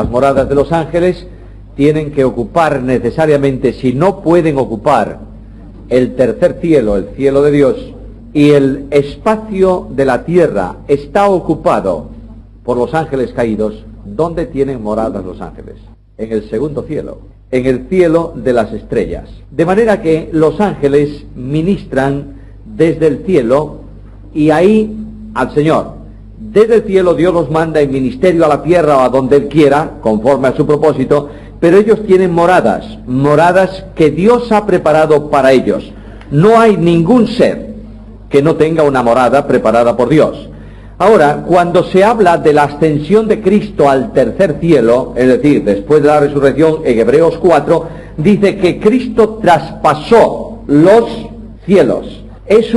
las moradas de los ángeles tienen que ocupar necesariamente, si no pueden ocupar el tercer cielo, el cielo de Dios, y el espacio de la tierra está ocupado por los ángeles caídos, ¿dónde tienen moradas los ángeles? En el segundo cielo, en el cielo de las estrellas. De manera que los ángeles ministran desde el cielo y ahí al Señor. Desde el cielo Dios los manda en ministerio a la tierra o a donde Él quiera, conforme a su propósito, pero ellos tienen moradas que Dios ha preparado para ellos. No hay ningún ser que no tenga una morada preparada por Dios. Ahora, cuando se habla de la ascensión de Cristo al tercer cielo, es decir, después de la resurrección, en Hebreos 4, dice que Cristo traspasó los cielos. Es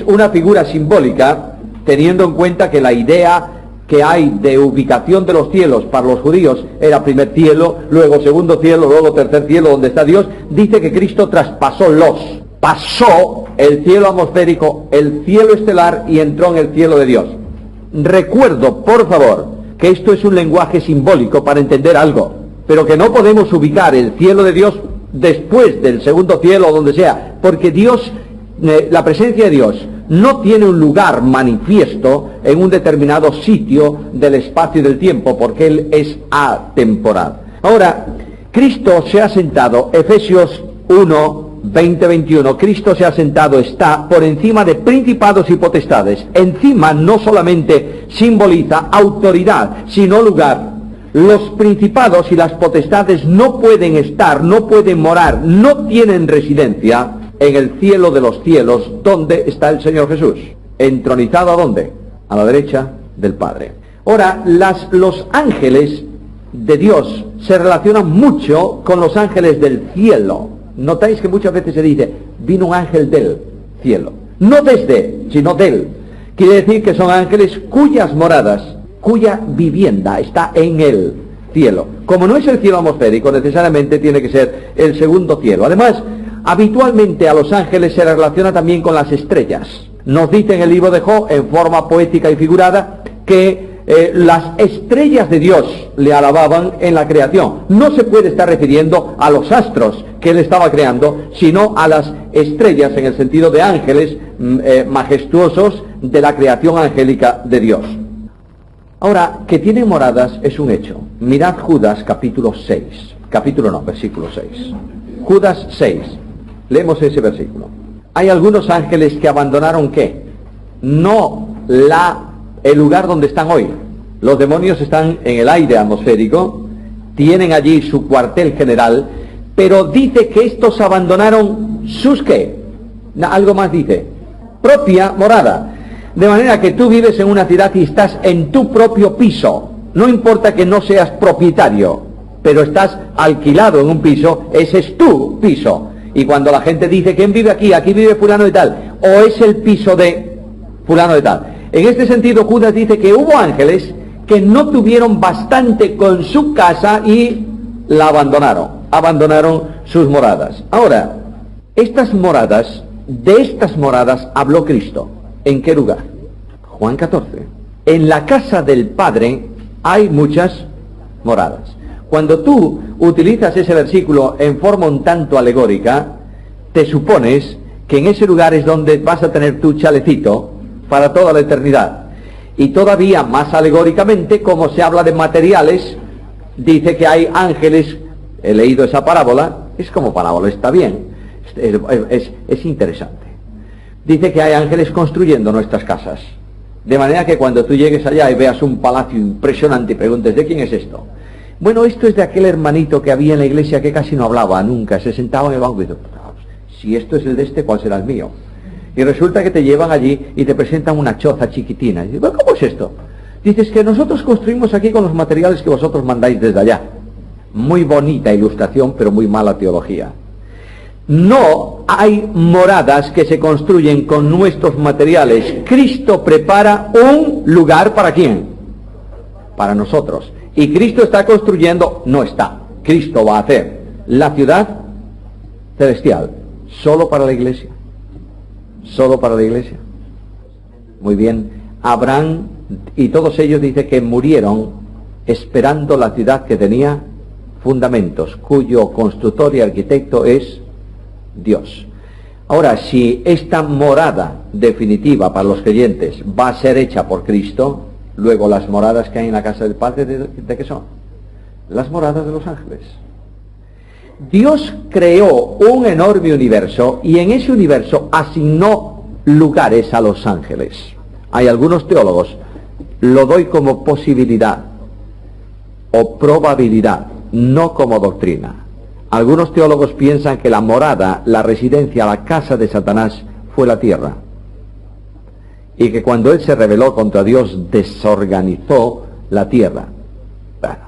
una figura simbólica, teniendo en cuenta que la idea que hay de ubicación de los cielos para los judíos era primer cielo, luego segundo cielo, luego tercer cielo donde está Dios. Dice que Cristo traspasó pasó el cielo atmosférico, el cielo estelar y entró en el cielo de Dios. Recuerdo, por favor, que esto es un lenguaje simbólico para entender algo, pero que no podemos ubicar el cielo de Dios después del segundo cielo o donde sea, porque Dios, la presencia de Dios no tiene un lugar manifiesto en un determinado sitio del espacio y del tiempo, porque Él es atemporal. Ahora, Cristo se ha sentado, Efesios 1, 20-21, Cristo se ha sentado, está por encima de principados y potestades. Encima no solamente simboliza autoridad, sino lugar. Los principados y las potestades no pueden estar, no pueden morar, no tienen residencia en el cielo de los cielos, donde está el Señor Jesús. ¿Entronizado a dónde? A la derecha del Padre. Ahora, los ángeles de Dios se relacionan mucho con los ángeles del cielo. Notáis que muchas veces se dice, vino un ángel del cielo. No desde, sino del. Quiere decir que son ángeles cuyas moradas, cuya vivienda está en el cielo. Como no es el cielo atmosférico, necesariamente tiene que ser el segundo cielo. Además, habitualmente a los ángeles se relaciona también con las estrellas. Nos dice en el libro de Job, en forma poética y figurada, que las estrellas de Dios le alababan en la creación. No se puede estar refiriendo a los astros que Él estaba creando, sino a las estrellas en el sentido de ángeles majestuosos de la creación angélica de Dios. Ahora, que tienen moradas es un hecho. Mirad Judas capítulo 6. Versículo 6. Judas 6. Leemos ese versículo. Hay algunos ángeles que abandonaron ¿qué? No el lugar donde están hoy. Los demonios están en el aire atmosférico, tienen allí su cuartel general, pero dice que estos abandonaron sus ¿qué? Algo más dice, propia morada. De manera que tú vives en una ciudad y estás en tu propio piso. No importa que no seas propietario, pero estás alquilado en un piso, ese es tu piso. Y cuando la gente dice, ¿quién vive aquí? Aquí vive fulano de tal, o es el piso de fulano de tal. En este sentido, Judas dice que hubo ángeles que no tuvieron bastante con su casa y la abandonaron sus moradas. Ahora, de estas moradas habló Cristo. ¿En qué lugar? Juan 14. En la casa del Padre hay muchas moradas. Cuando tú utilizas ese versículo en forma un tanto alegórica, te supones que en ese lugar es donde vas a tener tu chalecito para toda la eternidad. Y todavía más alegóricamente, como se habla de materiales, dice que hay ángeles, he leído esa parábola, es como parábola, está bien, es interesante. Dice que hay ángeles construyendo nuestras casas, de manera que cuando tú llegues allá y veas un palacio impresionante y preguntes, ¿de quién es esto? Bueno, esto es de aquel hermanito que había en la iglesia que casi no hablaba nunca, se sentaba en el banco y dice, si esto es el de este, ¿cuál será el mío? Y resulta que te llevan allí y te presentan una choza chiquitina. Y dices, bueno, ¿cómo es esto? Dices que nosotros construimos aquí con los materiales que vosotros mandáis desde allá. Muy bonita ilustración, pero muy mala teología. No hay moradas que se construyen con nuestros materiales. Cristo prepara un lugar ¿para quién? Para nosotros. Y Cristo está construyendo, no está. Cristo va a hacer la ciudad celestial, solo para la iglesia. Solo para la iglesia. Muy bien. Abraham y todos ellos dice que murieron esperando la ciudad que tenía fundamentos, cuyo constructor y arquitecto es Dios. Ahora, si esta morada definitiva para los creyentes va a ser hecha por Cristo, luego las moradas que hay en la casa del Padre, ¿de qué son? Las moradas de los ángeles. Dios creó un enorme universo y en ese universo asignó lugares a los ángeles. Hay algunos teólogos, lo doy como posibilidad o probabilidad, no como doctrina. Algunos teólogos piensan que la morada, la residencia, la casa de Satanás fue la tierra. Y que cuando él se rebeló contra Dios, desorganizó la tierra. Bueno,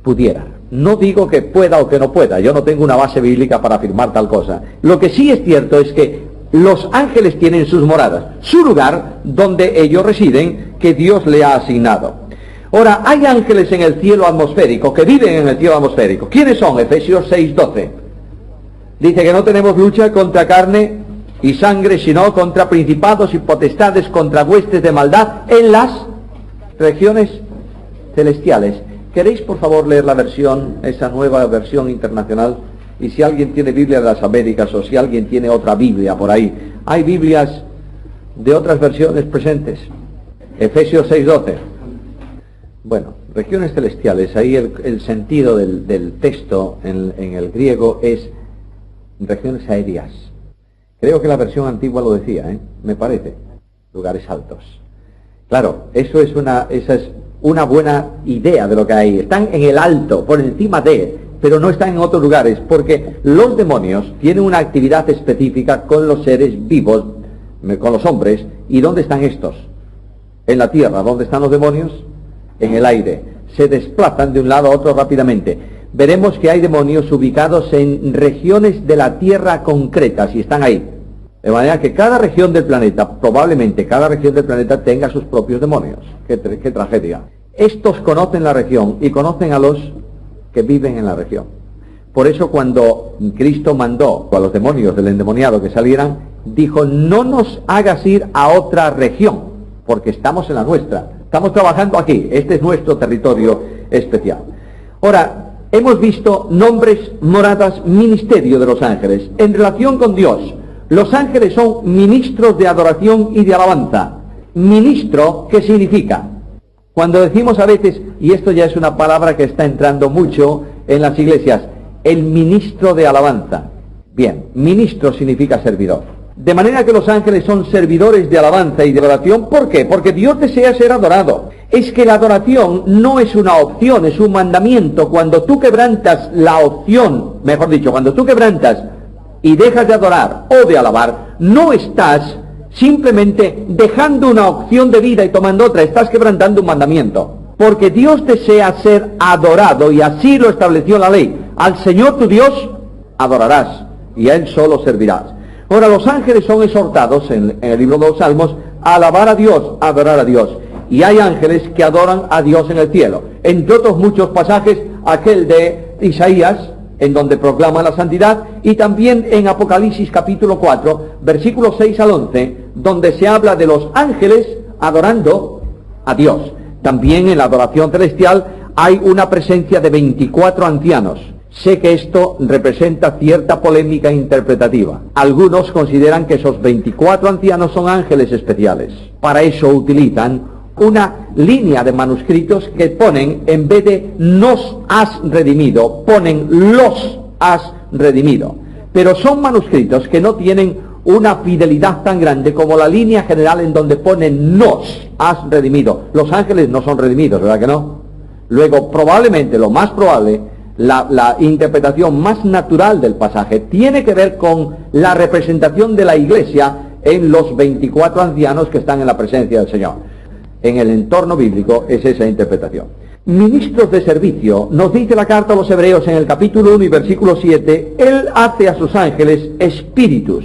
pudiera. No digo que pueda o que no pueda. Yo no tengo una base bíblica para afirmar tal cosa. Lo que sí es cierto es que los ángeles tienen sus moradas, su lugar donde ellos residen, que Dios le ha asignado. Ahora, hay ángeles en el cielo atmosférico, que viven en el cielo atmosférico. ¿Quiénes son? Efesios 6:12. Dice que no tenemos lucha contra carne y sangre, sino contra principados y potestades, contra huestes de maldad en las regiones celestiales. ¿Queréis, por favor, leer la versión, esa nueva versión internacional? Y si alguien tiene Biblia de las Américas o si alguien tiene otra Biblia por ahí. Hay Biblias de otras versiones presentes. Efesios 6:12. Bueno, regiones celestiales, ahí el sentido del texto en el griego es regiones aéreas. Creo que la versión antigua lo decía, me parece, lugares altos. Claro, esa es una buena idea de lo que hay. Están en el alto, por encima de, pero no están en otros lugares, porque los demonios tienen una actividad específica con los seres vivos, con los hombres. ¿Y dónde están estos? En la tierra. ¿Dónde están los demonios? En el aire. Se desplazan de un lado a otro rápidamente. Veremos que hay demonios ubicados en regiones de la tierra concretas y están ahí. De manera que cada región del planeta, probablemente cada región del planeta tenga sus propios demonios. Qué tragedia. Estos conocen la región y conocen a los que viven en la región. Por eso cuando Cristo mandó a los demonios del endemoniado que salieran, dijo: no nos hagas ir a otra región, porque estamos en la nuestra. Estamos trabajando aquí, este es nuestro territorio especial. Ahora, hemos visto nombres, moradas, ministerio de los ángeles. En relación con Dios, los ángeles son ministros de adoración y de alabanza. Ministro, ¿qué significa? Cuando decimos a veces, y esto ya es una palabra que está entrando mucho en las iglesias, el ministro de alabanza. Bien, ministro significa servidor. De manera que los ángeles son servidores de alabanza y de adoración. ¿Por qué? Porque Dios desea ser adorado. Es que la adoración no es una opción, es un mandamiento. Cuando tú quebrantas la opción, mejor dicho, cuando tú quebrantas y dejas de adorar o de alabar, no estás simplemente dejando una opción de vida y tomando otra, estás quebrantando un mandamiento. Porque Dios desea ser adorado y así lo estableció la ley. Al Señor tu Dios adorarás y a Él solo servirás. Ahora, los ángeles son exhortados en el libro de los Salmos a alabar a Dios, a adorar a Dios. Y hay ángeles que adoran a Dios en el cielo. Entre otros muchos pasajes, aquel de Isaías, en donde proclama la santidad, y también en Apocalipsis capítulo 4, versículos 6 al 11, donde se habla de los ángeles adorando a Dios. También en la adoración celestial hay una presencia de 24 ancianos. Sé que esto representa cierta polémica interpretativa. Algunos consideran que esos 24 ancianos son ángeles especiales. Para eso utilizan una línea de manuscritos que ponen, en vez de nos has redimido, ponen los has redimido. Pero son manuscritos que no tienen una fidelidad tan grande como la línea general en donde ponen nos has redimido. Los ángeles no son redimidos, ¿verdad que no? Luego, probablemente, lo más probable, la interpretación más natural del pasaje tiene que ver con la representación de la iglesia en los 24 ancianos que están en la presencia del Señor. En el entorno bíblico es esa interpretación. Ministros de servicio, nos dice la carta a los Hebreos en el capítulo 1 y versículo 7, Él hace a sus ángeles espíritus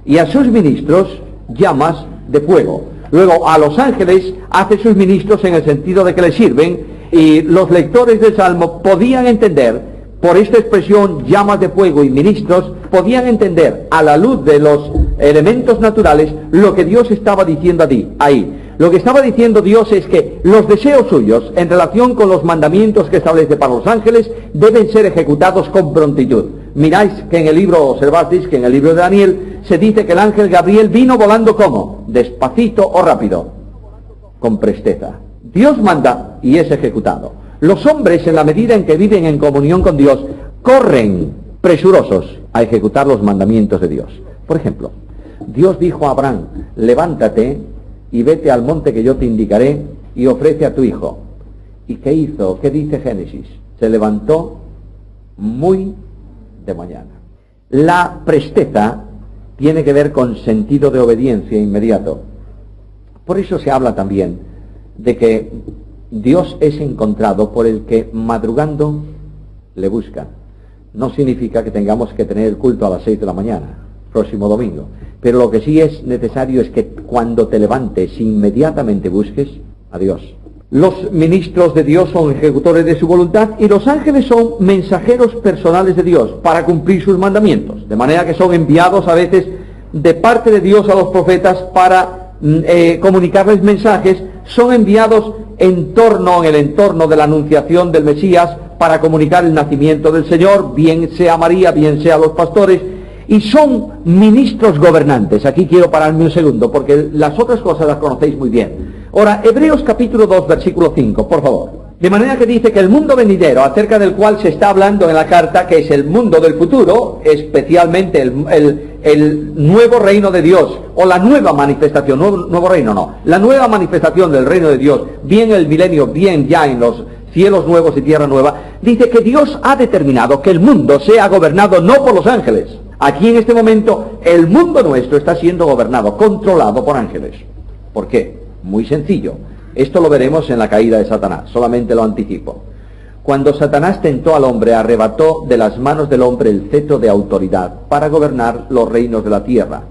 y a sus ministros llamas de fuego. Luego a los ángeles hace sus ministros en el sentido de que les sirven. Y los lectores del Salmo podían entender, por esta expresión, llamas de fuego y ministros, podían entender, a la luz de los elementos naturales, lo que Dios estaba diciendo ahí. Lo que estaba diciendo Dios es que los deseos suyos en relación con los mandamientos que establece para los ángeles deben ser ejecutados con prontitud. Miráis que en el libro, observasteis que en el libro de Daniel se dice que el ángel Gabriel vino volando ¿cómo? Despacito o rápido, con presteza. Dios manda y es ejecutado. Los hombres, en la medida en que viven en comunión con Dios, corren presurosos a ejecutar los mandamientos de Dios. Por ejemplo, Dios dijo a Abraham: levántate y vete al monte que yo te indicaré y ofrece a tu hijo. ¿Y qué hizo? ¿Qué dice Génesis? Se levantó muy de mañana. La presteza tiene que ver con sentido de obediencia inmediato. Por eso se habla también de que Dios es encontrado por el que madrugando le busca. No significa que tengamos que tener el culto a las 6 de la mañana, próximo domingo. Pero lo que sí es necesario es que cuando te levantes inmediatamente busques a Dios. Los ministros de Dios son ejecutores de su voluntad y los ángeles son mensajeros personales de Dios para cumplir sus mandamientos. De manera que son enviados a veces de parte de Dios a los profetas para comunicarles mensajes. Son enviados en el entorno de la anunciación del Mesías para comunicar el nacimiento del Señor, bien sea María, bien sea los pastores. Y son ministros gobernantes. Aquí quiero pararme un segundo, porque las otras cosas las conocéis muy bien. Ahora, Hebreos capítulo 2, versículo 5, por favor. De manera que dice que el mundo venidero, acerca del cual se está hablando en la carta, que es el mundo del futuro, especialmente el nuevo reino de Dios, o la nueva manifestación, nuevo reino no, la nueva manifestación del reino de Dios, bien el milenio, bien ya en los cielos nuevos y tierra nueva, dice que Dios ha determinado que el mundo sea gobernado no por los ángeles. Aquí en este momento el mundo nuestro está siendo gobernado, controlado por ángeles. ¿Por qué? Muy sencillo. Esto lo veremos en la caída de Satanás, solamente lo anticipo. Cuando Satanás tentó al hombre, arrebató de las manos del hombre el cetro de autoridad para gobernar los reinos de la tierra.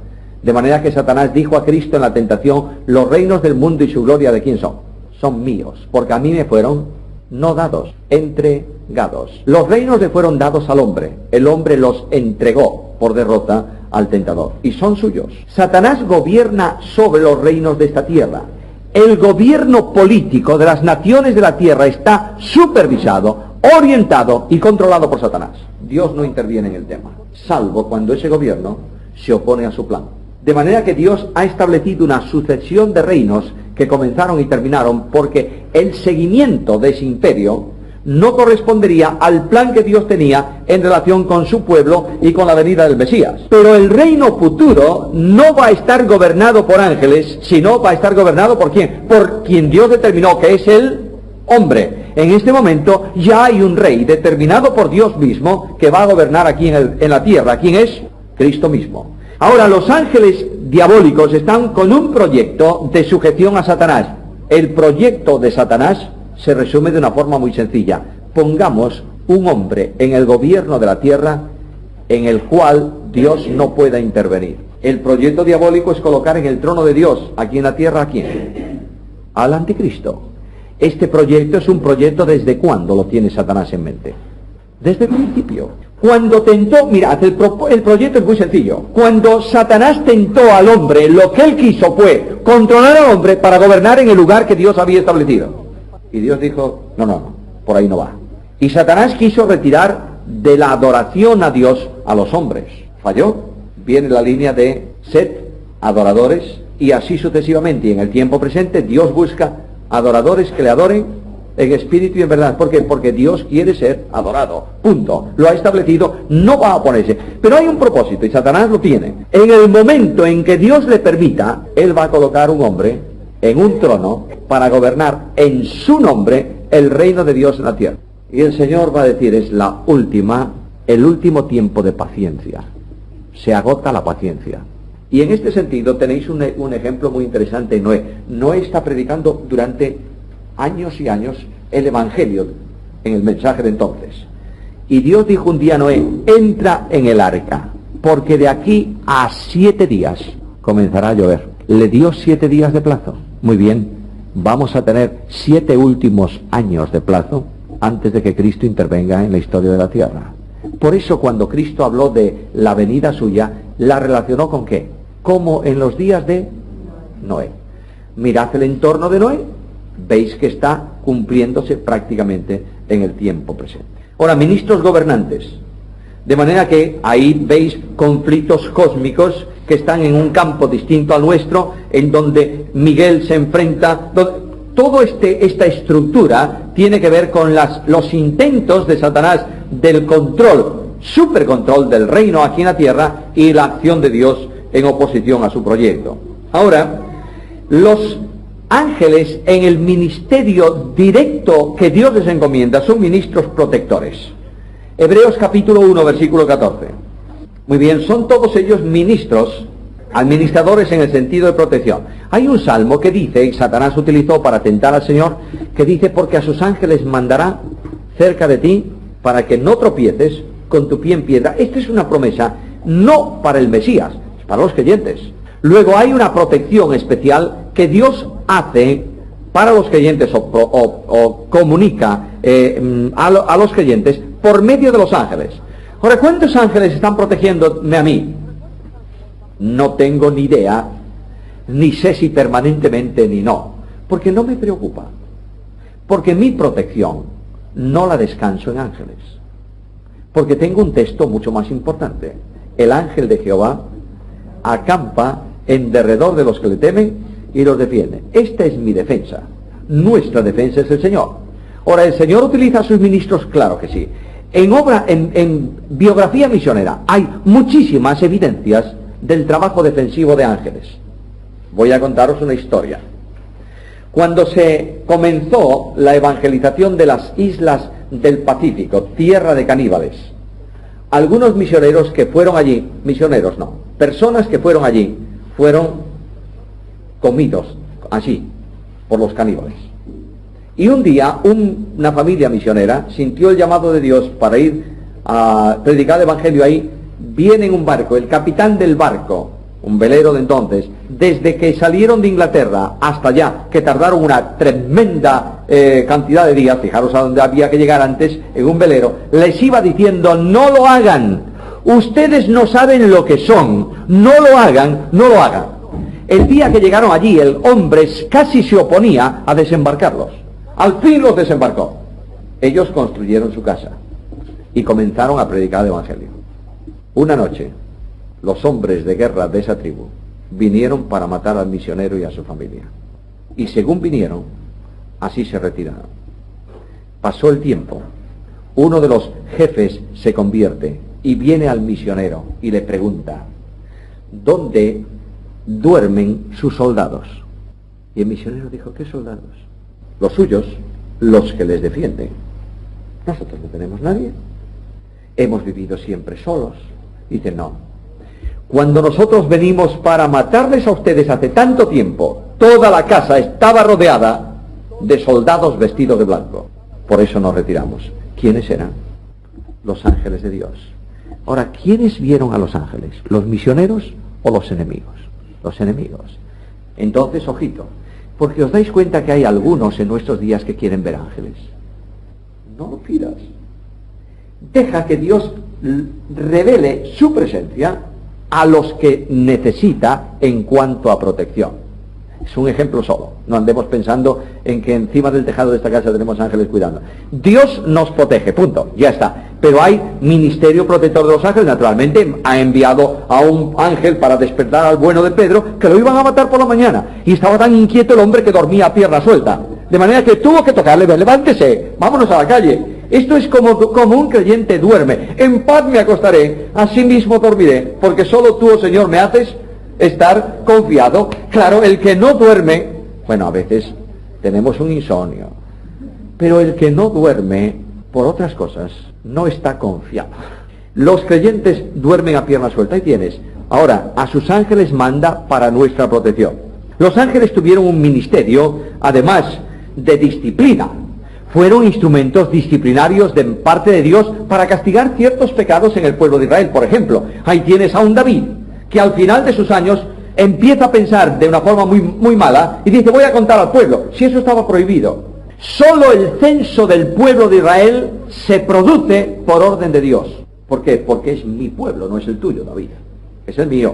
De manera que Satanás dijo a Cristo en la tentación: los reinos del mundo y su gloria, ¿de quién son? Son míos, porque a mí me fueron no dados, entregados. Los reinos le fueron dados al hombre, el hombre los entregó por derrota al tentador, y son suyos. Satanás gobierna sobre los reinos de esta tierra. El gobierno político de las naciones de la tierra está supervisado, orientado y controlado por Satanás. Dios no interviene en el tema, salvo cuando ese gobierno se opone a su plan. De manera que Dios ha establecido una sucesión de reinos que comenzaron y terminaron, porque el seguimiento de ese imperio no correspondería al plan que Dios tenía en relación con su pueblo y con la venida del Mesías. Pero el reino futuro no va a estar gobernado por ángeles, sino va a estar gobernado ¿por quién? Por quien Dios determinó, que es el hombre. En este momento ya hay un rey determinado por Dios mismo que va a gobernar aquí en la tierra. ¿Quién es? Cristo mismo. Ahora, los ángeles diabólicos están con un proyecto de sujeción a Satanás. El proyecto de Satanás se resume de una forma muy sencilla: pongamos un hombre en el gobierno de la tierra en el cual Dios no pueda intervenir. El proyecto diabólico es colocar en el trono de Dios, aquí en la tierra, ¿a quién? Al anticristo. Este proyecto es un proyecto, ¿desde cuándo lo tiene Satanás en mente? Desde el principio. Cuando tentó, mirad, el proyecto es muy sencillo. Cuando Satanás tentó al hombre, lo que él quiso fue controlar al hombre para gobernar en el lugar que Dios había establecido. Y Dios dijo: no, por ahí no va. Y Satanás quiso retirar de la adoración a Dios a los hombres. Falló. Viene la línea de Set, adoradores, y así sucesivamente. Y en el tiempo presente Dios busca adoradores que le adoren en espíritu y en verdad. ¿Por qué? Porque Dios quiere ser adorado. Punto. Lo ha establecido, no va a oponerse. Pero hay un propósito, y Satanás lo tiene. En el momento en que Dios le permita, él va a colocar un hombre en un trono para gobernar en su nombre el reino de Dios en la tierra. Y el Señor va a decir: es el último tiempo de paciencia. Se agota la paciencia. Y en este sentido tenéis un ejemplo muy interesante en Noé. Noé está predicando durante años y años el Evangelio en el mensaje de entonces. Y Dios dijo un día a Noé: entra en el arca, porque de aquí a 7 días comenzará a llover. Le dio 7 días de plazo. Muy bien, vamos a tener 7 últimos años de plazo antes de que Cristo intervenga en la historia de la tierra. Por eso cuando Cristo habló de la venida suya, la relacionó ¿con qué? Como en los días de Noé. Mirad el entorno de Noé, veis que está cumpliéndose prácticamente en el tiempo presente. Ahora, ministros gobernantes, de manera que ahí veis conflictos cósmicos que están en un campo distinto al nuestro, en donde Miguel se enfrenta, toda esta estructura tiene que ver con los intentos de Satanás del control, supercontrol del reino aquí en la tierra y la acción de Dios en oposición a su proyecto. Ahora, los ángeles en el ministerio directo que Dios les encomienda son ministros protectores. Hebreos capítulo 1, versículo 14. Muy bien, son todos ellos ministros, administradores en el sentido de protección. Hay un salmo que dice, y Satanás utilizó para tentar al Señor, que dice, porque a sus ángeles mandará cerca de ti para que no tropieces con tu pie en piedra. Esta es una promesa no para el Mesías, es para los creyentes. Luego hay una protección especial que Dios hace para los creyentes o comunica a los creyentes por medio de los ángeles. Ahora, ¿cuántos ángeles están protegiéndome a mí? No tengo ni idea, ni sé si permanentemente ni no, porque no me preocupa, porque mi protección no la descanso en ángeles, porque tengo un texto mucho más importante. El ángel de Jehová acampa en derredor de los que le temen y los defiende. Esta es mi defensa. Nuestra defensa es el Señor. Ahora, ¿el Señor utiliza a sus ministros? Claro que sí. En biografía misionera hay muchísimas evidencias del trabajo defensivo de ángeles. Voy a contaros una historia. Cuando se comenzó la evangelización de las islas del Pacífico, tierra de caníbales, algunos misioneros que fueron allí, misioneros no, personas que fueron allí, fueron comidos así por los caníbales. Y un día una familia misionera sintió el llamado de Dios para ir a predicar el evangelio ahí. Viene en un barco, el capitán del barco, un velero de entonces, desde que salieron de Inglaterra hasta allá, que tardaron una tremenda cantidad de días, fijaros a dónde había que llegar antes, en un velero, les iba diciendo, no lo hagan, ustedes no saben lo que son, no lo hagan, no lo hagan. El día que llegaron allí, el hombre casi se oponía a desembarcarlos. Al fin los desembarcó. Ellos construyeron su casa y comenzaron a predicar el evangelio. Una noche, los hombres de guerra de esa tribu vinieron para matar al misionero y a su familia. Y según vinieron, así se retiraron. Pasó el tiempo, uno de los jefes se convierte y viene al misionero y le pregunta, ¿dónde duermen sus soldados? Y el misionero dijo, ¿qué soldados? Los suyos, los que les defienden. Nosotros no tenemos nadie. Hemos vivido siempre solos. Dice, no. Cuando nosotros venimos para matarles a ustedes hace tanto tiempo, toda la casa estaba rodeada de soldados vestidos de blanco. Por eso nos retiramos. ¿Quiénes eran? Los ángeles de Dios. Ahora, ¿quiénes vieron a los ángeles? ¿Los misioneros o los enemigos? Los enemigos. Entonces, ojito, porque os dais cuenta que hay algunos en nuestros días que quieren ver ángeles. No lo pidas. Deja que Dios revele su presencia a los que necesita en cuanto a protección. Es un ejemplo solo. No andemos pensando en que encima del tejado de esta casa tenemos ángeles cuidando. Dios nos protege, punto, ya está. Pero hay ministerio protector de los ángeles. Naturalmente ha enviado a un ángel para despertar al bueno de Pedro, que lo iban a matar por la mañana. Y estaba tan inquieto el hombre que dormía a pierna suelta. De manera que tuvo que tocarle, levántese, vámonos a la calle. Esto es como un creyente duerme. En paz me acostaré, así mismo dormiré, porque solo tú, oh Señor, me haces estar confiado. Claro, el que no duerme, bueno, a veces tenemos un insomnio, pero el que no duerme por otras cosas no está confiado. Los creyentes duermen a pierna suelta y tienes. Ahora, a sus ángeles manda para nuestra protección. Los ángeles tuvieron un ministerio, además de disciplina. Fueron instrumentos disciplinarios de parte de Dios para castigar ciertos pecados en el pueblo de Israel. Por ejemplo, ahí tienes a un David, que al final de sus años empieza a pensar de una forma muy mala y dice, voy a contar al pueblo, si eso estaba prohibido. Solo el censo del pueblo de Israel se produce por orden de Dios. ¿Por qué? Porque es mi pueblo, no es el tuyo, David, es el mío.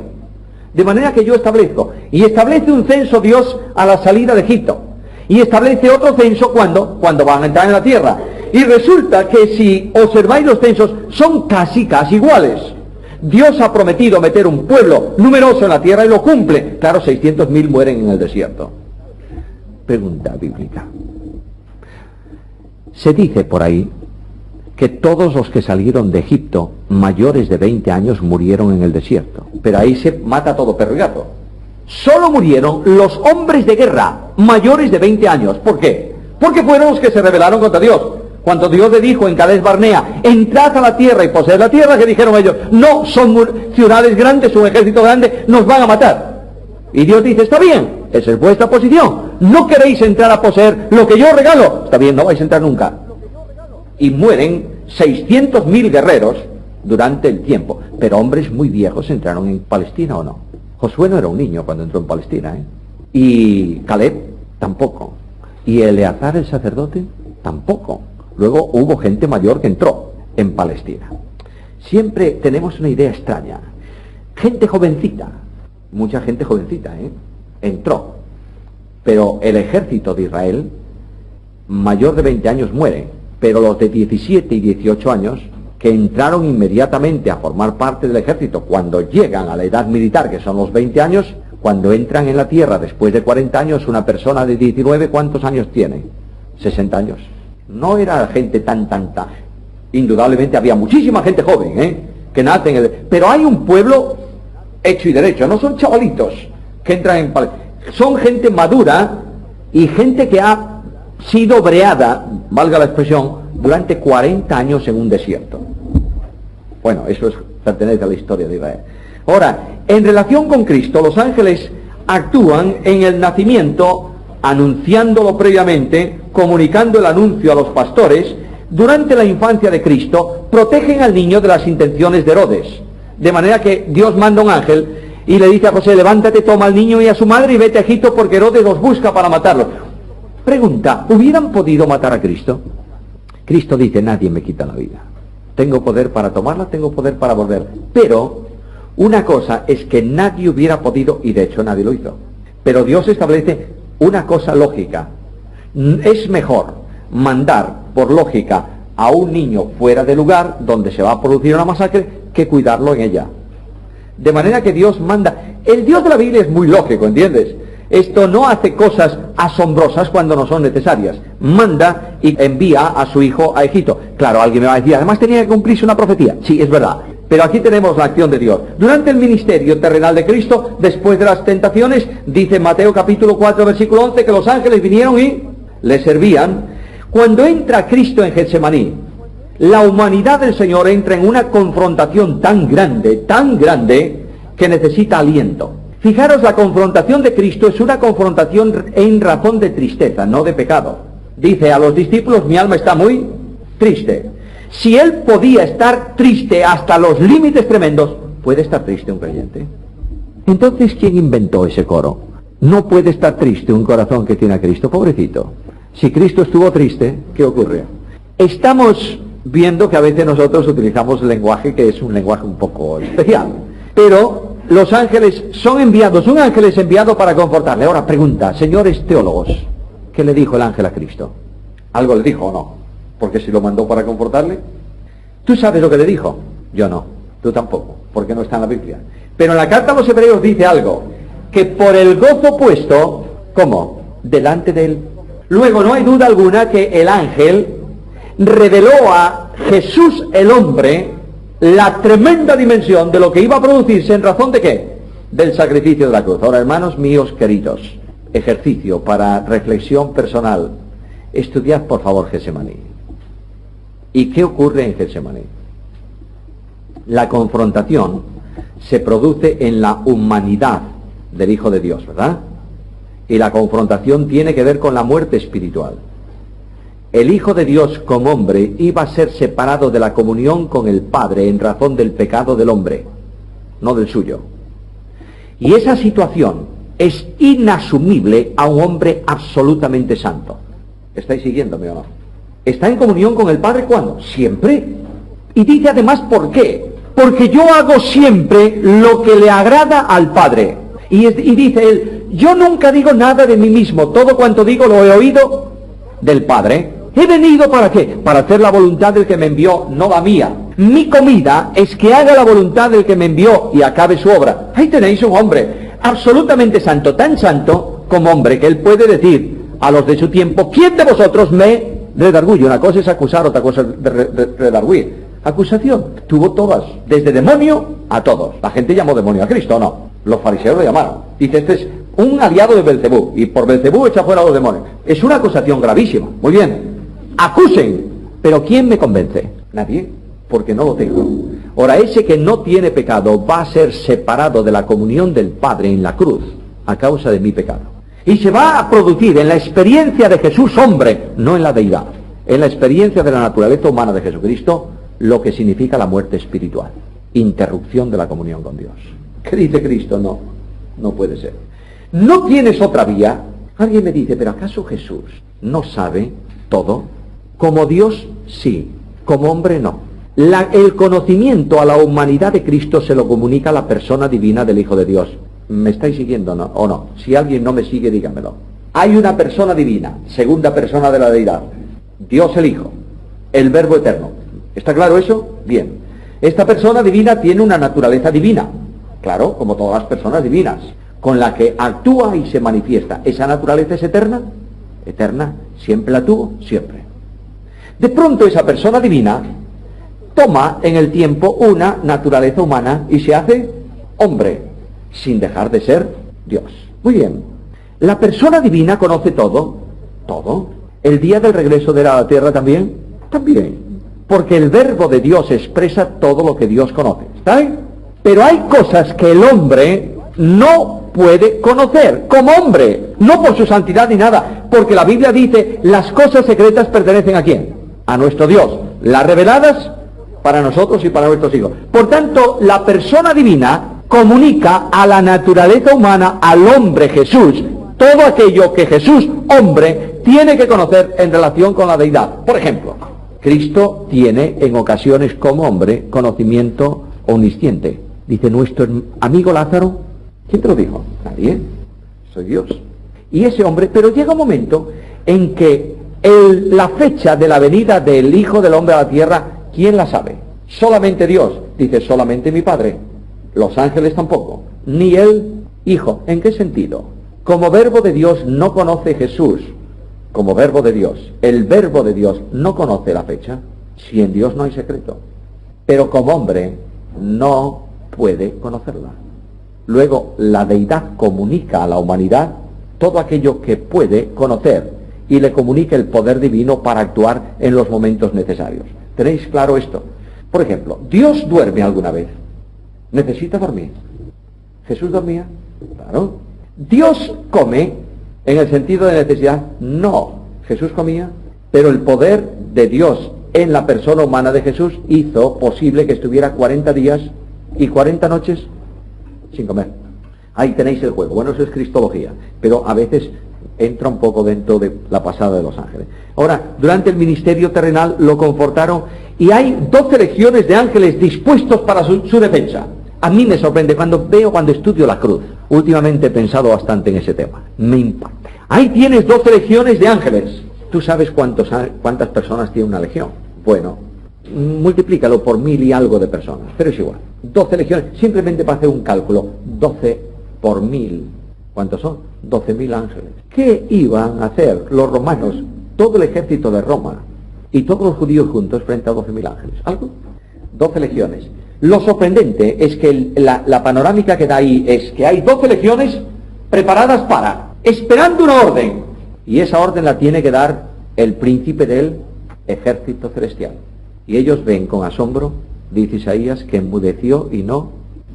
De manera que yo establezco, y establece un censo Dios a la salida de Egipto, y establece otro censo cuando van a entrar en la tierra. Y resulta que si observáis los censos, son casi iguales. Dios ha prometido meter un pueblo numeroso en la tierra y lo cumple. Claro, 600.000 mueren en el desierto. Pregunta bíblica. Se dice por ahí que todos los que salieron de Egipto mayores de 20 años murieron en el desierto. Pero ahí se mata todo perro y gato. Solo murieron los hombres de guerra mayores de 20 años. ¿Por qué? Porque fueron los que se rebelaron contra Dios. Cuando Dios le dijo en Cades Barnea, entrad a la tierra y poseed la tierra, que dijeron ellos, no, son ciudades grandes, un ejército grande, nos van a matar. Y Dios dice, está bien, esa es vuestra posición. No queréis entrar a poseer lo que yo regalo. Está bien, no vais a entrar nunca. Y mueren 600.000 guerreros durante el tiempo. Pero hombres muy viejos entraron en Palestina, ¿o no? Josué no era un niño cuando entró en Palestina, ¿eh? Y Caleb tampoco. Y Eleazar el sacerdote tampoco. Luego hubo gente mayor que entró en Palestina. Siempre tenemos una idea extraña. Gente jovencita, mucha gente jovencita, entró. Pero el ejército de Israel, mayor de 20 años, muere. Pero los de 17 y 18 años, que entraron inmediatamente a formar parte del ejército, cuando llegan a la edad militar, que son los 20 años, cuando entran en la tierra después de 40 años, una persona de 19, ¿cuántos años tiene? 60 años. No era gente tan. Indudablemente había muchísima gente joven, que nace en el... Pero hay un pueblo hecho y derecho, no son chavalitos que entran en... Son gente madura y gente que ha sido breada, valga la expresión, durante 40 años en un desierto. Bueno, eso pertenece a la historia de Israel. Ahora, en relación con Cristo, los ángeles actúan en el nacimiento, anunciándolo previamente, comunicando el anuncio a los pastores. Durante la infancia de Cristo, protegen al niño de las intenciones de Herodes. De manera que Dios manda un ángel y le dice a José, levántate, toma al niño y a su madre y vete a Egipto porque Herodes los busca para matarlo. Pregunta, ¿hubieran podido matar a Cristo? Cristo dice, nadie me quita la vida. Tengo poder para tomarla, tengo poder para volver. Pero una cosa es que nadie hubiera podido, y de hecho nadie lo hizo. Pero Dios establece una cosa lógica. Es mejor mandar, por lógica, a un niño fuera de lugar donde se va a producir una masacre que cuidarlo en ella. De manera que Dios manda. El Dios de la Biblia es muy lógico, ¿entiendes? Esto no hace cosas asombrosas cuando no son necesarias. Manda y envía a su hijo a Egipto. Claro, alguien me va a decir, además tenía que cumplirse una profecía. Sí, es verdad. Pero aquí tenemos la acción de Dios. Durante el ministerio terrenal de Cristo, después de las tentaciones, dice Mateo capítulo 4, versículo 11, que los ángeles vinieron y le servían. Cuando entra Cristo en Getsemaní, la humanidad del Señor entra en una confrontación tan grande, que necesita aliento. Fijaros, la confrontación de Cristo es una confrontación en razón de tristeza, no de pecado. Dice a los discípulos, mi alma está muy triste. Si él podía estar triste hasta los límites tremendos, ¿puede estar triste un creyente? Entonces, ¿quién inventó ese coro? No puede estar triste un corazón que tiene a Cristo, pobrecito. Si Cristo estuvo triste, ¿qué ocurre? Estamos viendo que a veces nosotros utilizamos lenguaje que es un lenguaje un poco especial, pero los ángeles son enviados, un ángel es enviado para confortarle. Ahora pregunta, señores teólogos, ¿qué le dijo el ángel a Cristo? ¿Algo le dijo o no? Porque si lo mandó para confortarle. ¿Tú sabes lo que le dijo? Yo no, tú tampoco, porque no está en la Biblia. Pero en la carta a los hebreos dice algo, que por el gozo puesto, ¿cómo? Delante de él. Luego no hay duda alguna que el ángel reveló a Jesús el hombre la tremenda dimensión de lo que iba a producirse en razón de ¿qué? Del sacrificio de la cruz. Ahora, hermanos míos queridos, ejercicio para reflexión personal. Estudiad por favor Getsemaní. ¿Y qué ocurre en Getsemaní? La confrontación se produce en la humanidad del Hijo de Dios, ¿verdad? Y la confrontación tiene que ver con la muerte espiritual. El Hijo de Dios como hombre iba a ser separado de la comunión con el Padre en razón del pecado del hombre, no del suyo. Y esa situación es inasumible a un hombre absolutamente santo. ¿Estáis siguiéndome o no? Está en comunión con el Padre, ¿cuándo? Siempre. Y dice además por qué. porque yo hago siempre lo que le agrada al Padre. Y dice él, yo nunca digo nada de mí mismo, todo cuanto digo lo he oído del Padre. ¿He venido para qué? Para hacer la voluntad del que me envió, no la mía. Mi comida es que haga la voluntad del que me envió y acabe su obra. Ahí tenéis un hombre absolutamente santo, tan santo como hombre, que él puede decir a los de su tiempo, ¿quién de vosotros me redarguye? Una cosa es acusar, otra cosa es redarguir. Acusación, tuvo todas, desde demonio a todos. La gente llamó demonio a Cristo, ¿o no? Los fariseos lo llamaron. Dice, este es un aliado de Belcebú, y por Belcebú echa fuera a los demonios. Es una acusación gravísima. Muy bien, acusen, pero ¿quién me convence? Nadie, porque no lo tengo. Ahora, ese que no tiene pecado va a ser separado de la comunión del Padre en la cruz a causa de mi pecado. Y se va a producir en la experiencia de Jesús hombre, no en la deidad, en la experiencia de la naturaleza humana de Jesucristo, lo que significa la muerte espiritual, interrupción de la comunión con Dios. ¿Qué dice Cristo? No, no puede ser. ¿No tienes otra vía? Alguien me dice, ¿pero acaso Jesús no sabe todo? Como Dios, sí. Como hombre, no. El conocimiento a la humanidad de Cristo se lo comunica a la persona divina del Hijo de Dios. ¿Me estáis siguiendo o no? Si alguien no me sigue, dígamelo. Hay una persona divina, segunda persona de la deidad. Dios el Hijo, el Verbo eterno. ¿Está claro eso? Bien. Esta persona divina tiene una naturaleza divina. Claro, como todas las personas divinas, con la que actúa y se manifiesta. ¿Esa naturaleza es eterna? Eterna. ¿Siempre la tuvo? Siempre. De pronto esa persona divina toma en el tiempo una naturaleza humana y se hace hombre, sin dejar de ser Dios. Muy bien. La persona divina conoce todo. Todo. ¿El día del regreso de la tierra también? También. Porque el verbo de Dios expresa todo lo que Dios conoce. ¿Está bien? Pero hay cosas que el hombre no puede conocer como hombre, no por su santidad ni nada, porque la Biblia dice, las cosas secretas pertenecen ¿a quién? A nuestro Dios. Las reveladas para nosotros y para nuestros hijos. Por tanto, la persona divina comunica a la naturaleza humana, al hombre Jesús, todo aquello que Jesús, hombre, tiene que conocer en relación con la deidad. Por ejemplo, Cristo tiene en ocasiones como hombre conocimiento omnisciente. Dice nuestro amigo Lázaro, ¿quién te lo dijo? Nadie, soy Dios. Y ese hombre, pero llega un momento en que la fecha de la venida del Hijo del Hombre a la tierra, ¿quién la sabe? Solamente Dios. Dice, solamente mi Padre. Los ángeles tampoco. Ni el Hijo. ¿En qué sentido? Como verbo de Dios no conoce Jesús. Como verbo de Dios. El verbo de Dios no conoce la fecha. Si en Dios no hay secreto. Pero como hombre no puede conocerla. Luego, la deidad comunica a la humanidad todo aquello que puede conocer y le comunica el poder divino para actuar en los momentos necesarios. ¿Tenéis claro esto? Por ejemplo, ¿Dios duerme alguna vez? ¿Necesita dormir? ¿Jesús dormía? Claro. ¿Dios come en el sentido de necesidad? No. ¿Jesús comía? Pero el poder de Dios en la persona humana de Jesús hizo posible que estuviera 40 días y 40 noches sin comer. Ahí tenéis el juego. Bueno, eso es cristología, pero a veces entra un poco dentro de la pasada de los ángeles. Ahora, durante el ministerio terrenal lo confortaron y hay 12 legiones de ángeles dispuestos para su defensa. A mí me sorprende cuando estudio la cruz. Últimamente he pensado bastante en ese tema. Me impacta. Ahí tienes 12 legiones de ángeles. ¿Tú sabes cuántas personas tiene una legión? Bueno, multiplícalo por 1000 y algo de personas, pero es igual. 12 legiones, simplemente para hacer un cálculo. 12 por 1000. ¿Cuántos son? 12.000 ángeles. ¿Qué iban a hacer los romanos, todo el ejército de Roma y todos los judíos juntos frente a 12.000 ángeles? ¿Algo? 12 legiones. Lo sorprendente es que la panorámica que da ahí es que hay 12 legiones preparadas esperando una orden. Y esa orden la tiene que dar el príncipe del ejército celestial. Y ellos ven con asombro, dice Isaías, que enmudeció y no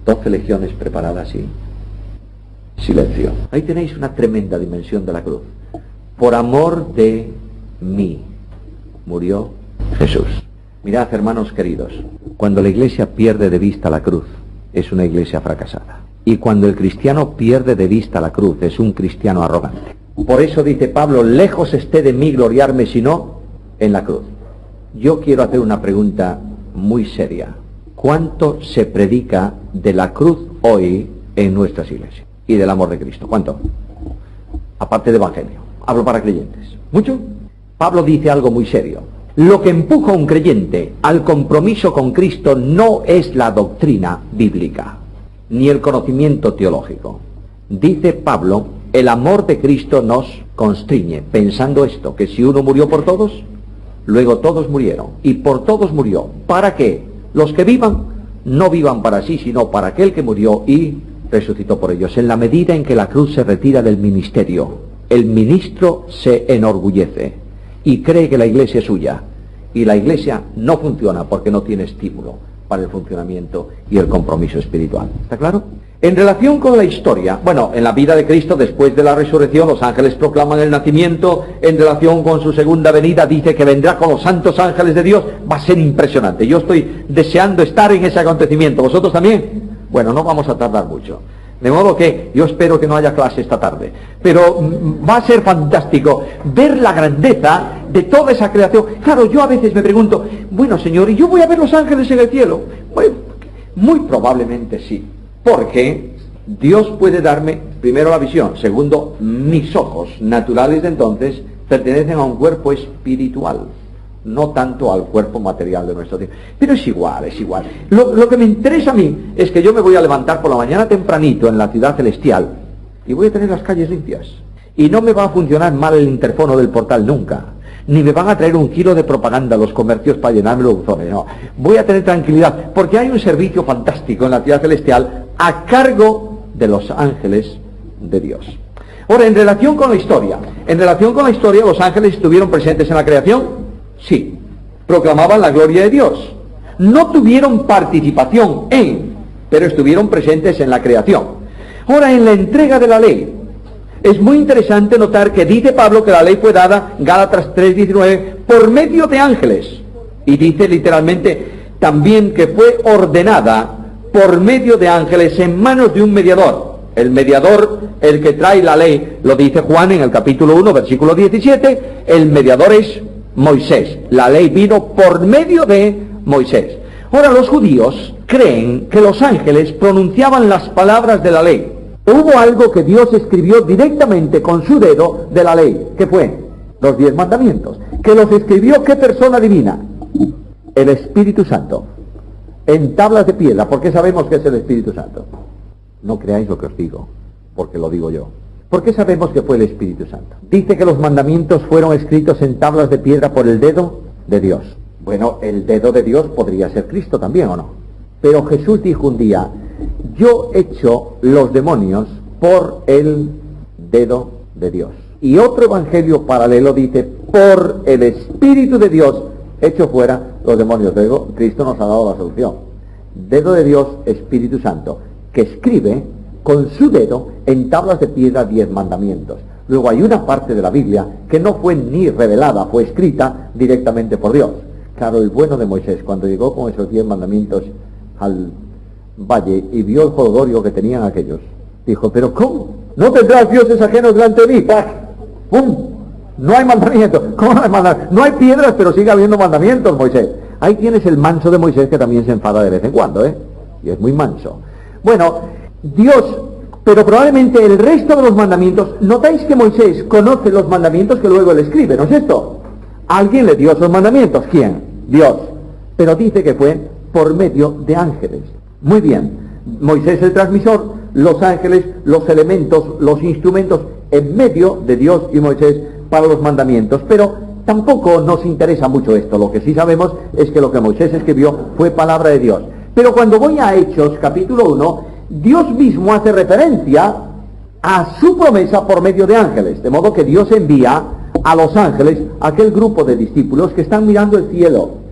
12 legiones preparadas y silencio. Ahí tenéis una tremenda dimensión de la cruz. Por amor de mí murió Jesús. Mirad, hermanos queridos, cuando la iglesia pierde de vista la cruz, es una iglesia fracasada. Y cuando el cristiano pierde de vista la cruz, es un cristiano arrogante. Por eso dice Pablo, lejos esté de mí gloriarme, sino en la cruz. Yo quiero hacer una pregunta muy seria. ¿Cuánto se predica de la cruz hoy en nuestras iglesias? Y del amor de Cristo. ¿Cuánto? Aparte de evangelio. Hablo para creyentes. ¿Mucho? Pablo dice algo muy serio. Lo que empuja a un creyente al compromiso con Cristo no es la doctrina bíblica, ni el conocimiento teológico. Dice Pablo, el amor de Cristo nos constriñe, pensando esto, que si uno murió por todos, luego todos murieron, y por todos murió. ¿Para qué? Los que vivan, no vivan para sí, sino para aquel que murió y resucitó por ellos. En la medida en que la cruz se retira del ministerio, el ministro se enorgullece y cree que la iglesia es suya, y la iglesia no funciona porque no tiene estímulo para el funcionamiento y el compromiso espiritual. ¿Está claro? En relación con la historia, bueno, en la vida de Cristo después de la resurrección, los ángeles proclaman el nacimiento. En relación con su segunda venida, dice que vendrá con los santos ángeles de Dios. Va a ser impresionante. Yo estoy deseando estar en ese acontecimiento. ¿Vosotros también? Bueno, no vamos a tardar mucho. De modo que yo espero que no haya clase esta tarde. Pero va a ser fantástico ver la grandeza de toda esa creación. Claro, yo a veces me pregunto, bueno, Señor, ¿y yo voy a ver los ángeles en el cielo? Bueno, muy probablemente sí. Porque Dios puede darme, primero, la visión. Segundo, mis ojos naturales de entonces pertenecen a un cuerpo espiritual, no tanto al cuerpo material de nuestro tiempo. Pero es igual, es igual. Lo que me interesa a mí es que yo me voy a levantar por la mañana tempranito en la ciudad celestial y voy a tener las calles limpias. Y no me va a funcionar mal el interfono del portal nunca. Ni me van a traer 1 kilo de propaganda a los comercios para llenarme los buzones. No, voy a tener tranquilidad, porque hay un servicio fantástico en la ciudad celestial a cargo de los ángeles de Dios. Ahora, en relación con la historia, los ángeles estuvieron presentes en la creación. Sí, proclamaban la gloria de Dios. No tuvieron participación pero estuvieron presentes en la creación. Ahora, en la entrega de la ley, es muy interesante notar que dice Pablo que la ley fue dada, Gálatas 3:19, por medio de ángeles. Y dice literalmente también que fue ordenada por medio de ángeles en manos de un mediador. El mediador, el que trae la ley, lo dice Juan en el capítulo 1, versículo 17, el mediador es Moisés. La ley vino por medio de Moisés. Ahora, los judíos creen que los ángeles pronunciaban las palabras de la ley. Hubo algo que Dios escribió directamente con su dedo de la ley. ¿Qué fue? Los 10 mandamientos. ¿Que los escribió qué persona divina? El Espíritu Santo. En tablas de piedra. ¿Por qué sabemos que es el Espíritu Santo? No creáis lo que os digo, porque lo digo yo. ¿Por qué sabemos que fue el Espíritu Santo? Dice que los mandamientos fueron escritos en tablas de piedra por el dedo de Dios. Bueno, el dedo de Dios podría ser Cristo también, ¿o no? Pero Jesús dijo un día, yo echo los demonios por el dedo de Dios. Y otro evangelio paralelo dice, por el Espíritu de Dios echo fuera los demonios. Luego Cristo nos ha dado la solución. Dedo de Dios, Espíritu Santo, que escribe con su dedo en tablas de piedra 10 mandamientos. Luego hay una parte de la Biblia que no fue ni revelada, fue escrita directamente por Dios. Claro, el bueno de Moisés, cuando llegó con esos 10 mandamientos al valle y vio el jolgorio que tenían aquellos, dijo, pero ¿cómo? ¿No tendrás dioses ajenos delante de mí? ¡Pum! No hay mandamientos. ¿Cómo no hay mandamientos? No hay piedras, pero sigue habiendo mandamientos, Moisés. Ahí tienes el manso de Moisés, que también se enfada de vez en cuando, y es muy manso. Bueno, Dios, pero probablemente el resto de los mandamientos, notáis que Moisés conoce los mandamientos que luego él escribe, ¿no es esto? Alguien le dio esos mandamientos. ¿Quién? Dios. Pero dice que fue por medio de ángeles. Muy bien, Moisés el transmisor, los ángeles, los elementos, los instrumentos en medio de Dios y Moisés para los mandamientos. Pero tampoco nos interesa mucho esto. Lo que sí sabemos es que lo que Moisés escribió fue palabra de Dios. Pero cuando voy a Hechos capítulo 1, Dios mismo hace referencia a su promesa por medio de ángeles. De modo que Dios envía a los ángeles aquel grupo de discípulos que están mirando el cielo.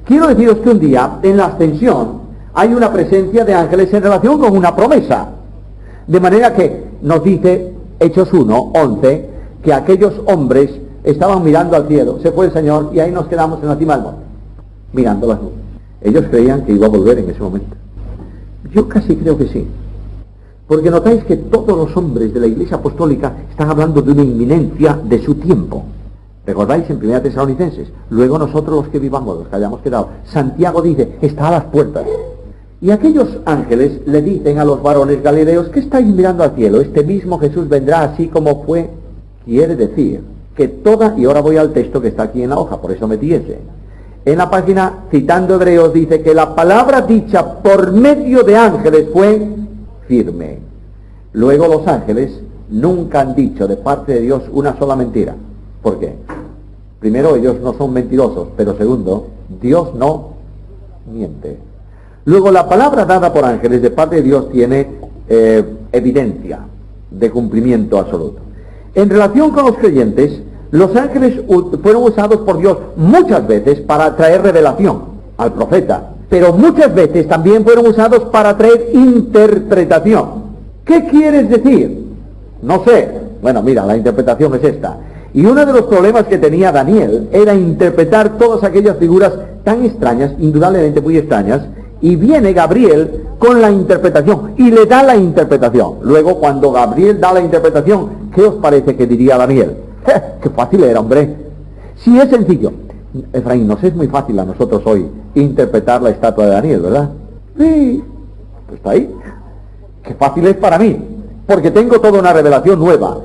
Quiero deciros que un día, en la ascensión, hay una presencia de ángeles en relación con una promesa. De manera que nos dice Hechos 1:11, que aquellos hombres estaban mirando al cielo. Se fue el Señor y ahí nos quedamos en la cima del monte, mirando las nubes. Ellos creían que iba a volver en ese momento. Yo casi creo que sí. Porque notáis que todos los hombres de la Iglesia Apostólica están hablando de una inminencia de su tiempo. ¿Recordáis en 1 Tesalonicenses? Luego nosotros los que vivamos, los que hayamos quedado. Santiago dice, está a las puertas. Y aquellos ángeles le dicen a los varones galileos: ¿qué estáis mirando al cielo? Este mismo Jesús vendrá así como fue. Quiere decir que y ahora voy al texto que está aquí en la hoja, por eso metí ese. En la página, citando Hebreos, dice que la palabra dicha por medio de ángeles fue firme. Luego los ángeles nunca han dicho de parte de Dios una sola mentira. ¿Por qué? Primero, ellos no son mentirosos, pero segundo, Dios no miente. Luego, la palabra dada por ángeles de parte de Dios tiene evidencia de cumplimiento absoluto. En relación con los creyentes, los ángeles fueron usados por Dios muchas veces para traer revelación al profeta, pero muchas veces también fueron usados para traer interpretación. ¿Qué quieres decir? No sé. Bueno, mira, la interpretación es esta. Y uno de los problemas que tenía Daniel era interpretar todas aquellas figuras tan extrañas, indudablemente muy extrañas, y viene Gabriel con la interpretación, y le da la interpretación. Luego, cuando Gabriel da la interpretación, ¿qué os parece que diría Daniel? ¡Qué fácil era, hombre! Sí, es sencillo. Efraín, nos es muy fácil a nosotros hoy interpretar la estatua de Daniel, ¿verdad? Sí, pues está ahí. ¡Qué fácil es para mí! Porque tengo toda una revelación nueva.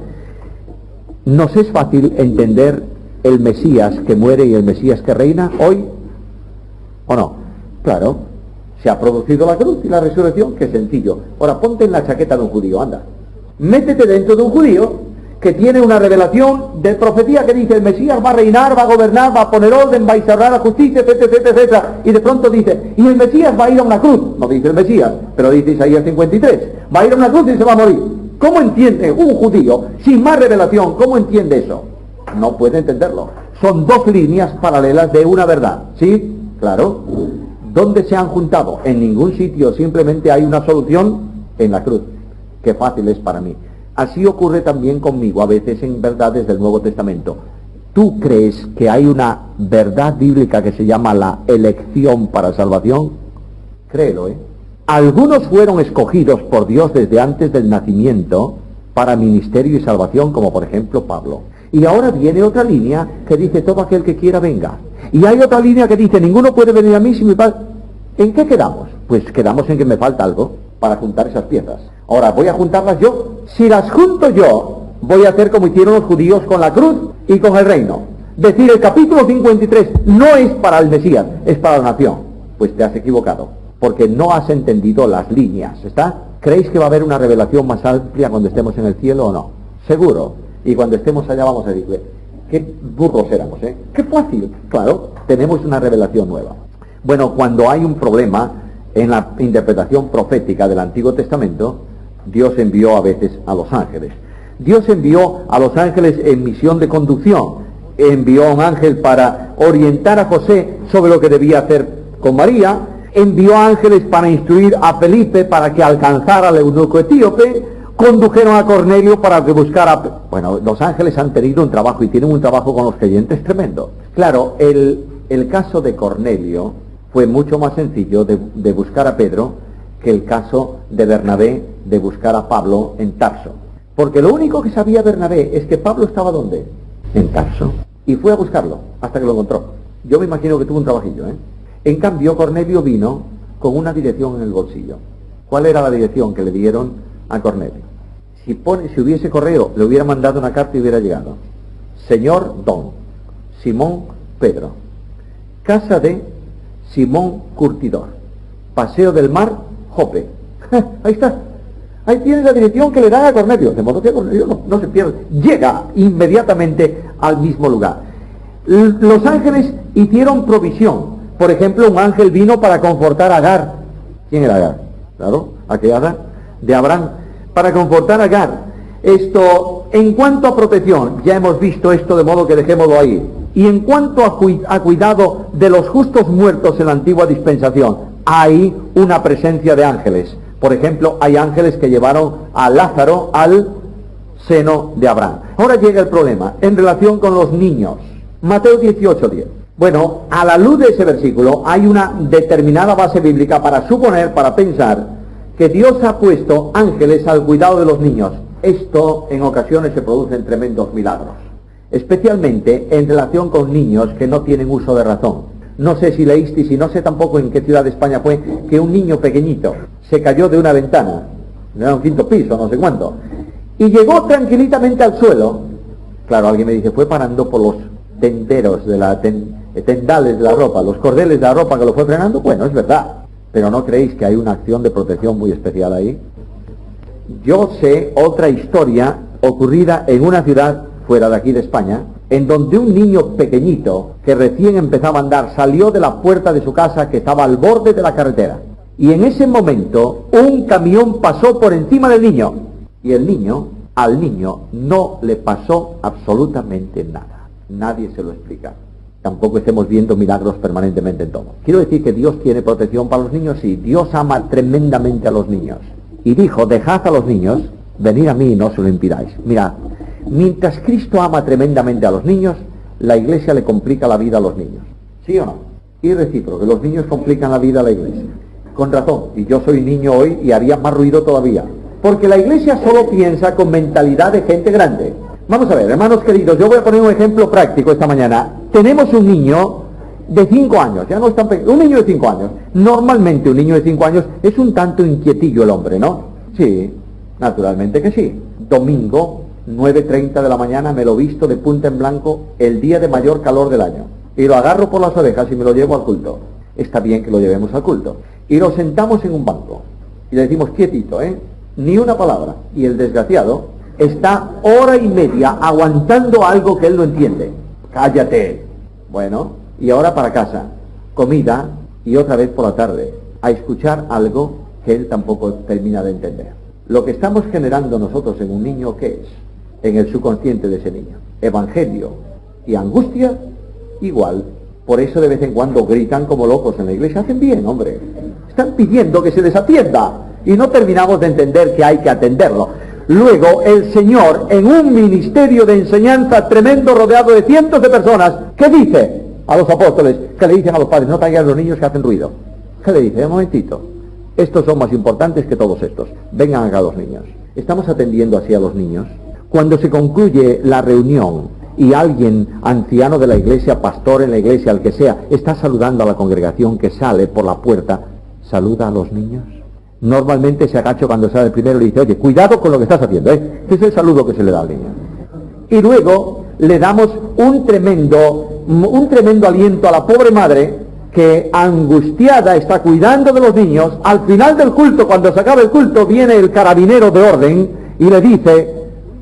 ¿Nos es fácil entender el Mesías que muere y el Mesías que reina hoy? ¿O no? Claro, se ha producido la cruz y la resurrección, qué sencillo. Ahora ponte en la chaqueta de un judío, anda. Métete dentro de un judío que tiene una revelación de profecía que dice: el Mesías va a reinar, va a gobernar, va a poner orden, va a instaurar la justicia, etcétera, etcétera, etcétera. Y de pronto dice: y el Mesías va a ir a una cruz. No dice el Mesías, pero dice Isaías 53. Va a ir a una cruz y se va a morir. ¿Cómo entiende un judío, sin más revelación, cómo entiende eso? No puede entenderlo. Son dos líneas paralelas de una verdad. ¿Sí? Claro. ¿Dónde se han juntado? En ningún sitio. Simplemente hay una solución en la cruz. Qué fácil es para mí. Así ocurre también conmigo a veces en verdades del Nuevo Testamento. ¿Tú crees que hay una verdad bíblica que se llama la elección para salvación? Créelo, ¿eh? Algunos fueron escogidos por Dios desde antes del nacimiento para ministerio y salvación, como por ejemplo Pablo. Y ahora viene otra línea que dice: todo aquel que quiera venga. Y hay otra línea que dice: ninguno puede venir a mí si mi padre... ¿En qué quedamos? Pues quedamos en que me falta algo para juntar esas piezas. Ahora, ¿voy a juntarlas yo? Si las junto yo, voy a hacer como hicieron los judíos con la cruz y con el reino. Decir, el capítulo 53 no es para el Mesías, es para la nación. Pues te has equivocado, porque no has entendido las líneas, ¿está? ¿Creéis que va a haber una revelación más amplia cuando estemos en el cielo o no? Seguro. Y cuando estemos allá vamos a decirle: qué burros éramos, ¿eh? Qué fácil. Claro, tenemos una revelación nueva. Bueno, cuando hay un problema en la interpretación profética del Antiguo Testamento, Dios envió a veces a los ángeles. Dios envió a los ángeles en misión de conducción. Envió a un ángel para orientar a José sobre lo que debía hacer con María. Envió ángeles para instruir a Felipe para que alcanzara al eunuco etíope. Condujeron a Cornelio para que buscara... Bueno, los ángeles han tenido un trabajo y tienen un trabajo con los creyentes tremendo. Claro, el caso de Cornelio fue mucho más sencillo de buscar a Pedro que el caso de Bernabé de buscar a Pablo en Tarso. Porque lo único que sabía Bernabé es que Pablo estaba ¿dónde? En Tarso. Y fue a buscarlo hasta que lo encontró. Yo me imagino que tuvo un trabajillo, ¿eh? En cambio, Cornelio vino con una dirección en el bolsillo. ¿Cuál era la dirección que le dieron a Cornelio? Si hubiese correo, le hubiera mandado una carta y hubiera llegado: señor Don Simón Pedro, casa de Simón Curtidor, Paseo del Mar, Jope. Ahí está. Ahí tiene la dirección que le da a Cornelio. De modo que Cornelio no se pierde. Llega inmediatamente al mismo lugar. Los ángeles hicieron provisión. Por ejemplo, un ángel vino para confortar a Agar. ¿Quién era Agar? Claro, aquella Agar de Abraham. Para confortar a Agar. Esto, en cuanto a protección, ya hemos visto esto, de modo que dejémoslo ahí. Y en cuanto a cuidado de los justos muertos en la antigua dispensación, hay una presencia de ángeles. Por ejemplo, hay ángeles que llevaron a Lázaro al seno de Abraham. Ahora llega el problema en relación con los niños. Mateo 18:10. Bueno, a la luz de ese versículo hay una determinada base bíblica para suponer, para pensar que Dios ha puesto ángeles al cuidado de los niños. Esto en ocasiones se producen tremendos milagros, especialmente en relación con niños que no tienen uso de razón. No sé si leísteis y no sé tampoco en qué ciudad de España fue, que un niño pequeñito se cayó de una ventana, era un quinto piso, no sé cuánto, y llegó tranquilitamente al suelo. Claro, alguien me dice, fue parando por los tenderos de la tendales de la ropa, los cordeles de la ropa que lo fue frenando. Bueno, es verdad, pero ¿no creéis que hay una acción de protección muy especial ahí? Yo sé otra historia ocurrida en una ciudad fuera de aquí de España, en donde un niño pequeñito que recién empezaba a andar salió de la puerta de su casa que estaba al borde de la carretera, y en ese momento un camión pasó por encima del niño, y al niño no le pasó absolutamente nada. Nadie se lo explica. Tampoco estemos viendo milagros permanentemente en todo. Quiero decir que Dios tiene protección para los niños. Sí, Dios ama tremendamente a los niños. Y dijo, dejad a los niños, venid a mí y no se lo impidáis. Mirad, mientras Cristo ama tremendamente a los niños, la Iglesia le complica la vida a los niños. ¿Sí o no? Y recíproco, que los niños complican la vida a la Iglesia. Con razón, y yo soy niño hoy y haría más ruido todavía. Porque la Iglesia solo piensa con mentalidad de gente grande. Vamos a ver, hermanos queridos, yo voy a poner un ejemplo práctico esta mañana. Tenemos un niño de 5 años, ya no es tan pequeño, un niño de 5 años. Normalmente un niño de 5 años es un tanto inquietillo el hombre, ¿no? Sí, naturalmente que sí. Domingo, 9:30 de la mañana, me lo visto de punta en blanco el día de mayor calor del año. Y lo agarro por las orejas y me lo llevo al culto. Está bien que lo llevemos al culto. Y lo sentamos en un banco. Y le decimos, quietito, ni una palabra. Y el desgraciado está hora y media aguantando algo que él no entiende. Cállate. Bueno, y ahora para casa, comida, y otra vez por la tarde, a escuchar algo que él tampoco termina de entender. Lo que estamos generando nosotros en un niño, ¿qué es? En el subconsciente de ese niño. Evangelio y angustia, igual. Por eso de vez en cuando gritan como locos en la iglesia. Hacen bien, hombre. Están pidiendo que se les atienda. Y no terminamos de entender que hay que atenderlo. Luego, el Señor, en un ministerio de enseñanza tremendo, rodeado de cientos de personas, ¿qué dice a los apóstoles? Que le dicen a los padres, no traigan a los niños que hacen ruido. ¿Qué le dice? Un momentito. Estos son más importantes que todos estos. Vengan acá los niños. ¿Estamos atendiendo así a los niños? Cuando se concluye la reunión y alguien, anciano de la iglesia, pastor en la iglesia, el que sea, está saludando a la congregación que sale por la puerta, ¿saluda a los niños? Normalmente se agacha cuando sale el primero y le dice, oye, cuidado con lo que estás haciendo, que es el saludo que se le da al niño. Y luego le damos un tremendo aliento a la pobre madre que, angustiada, está cuidando de los niños. Al final del culto, cuando se acaba el culto, viene el carabinero de orden y le dice,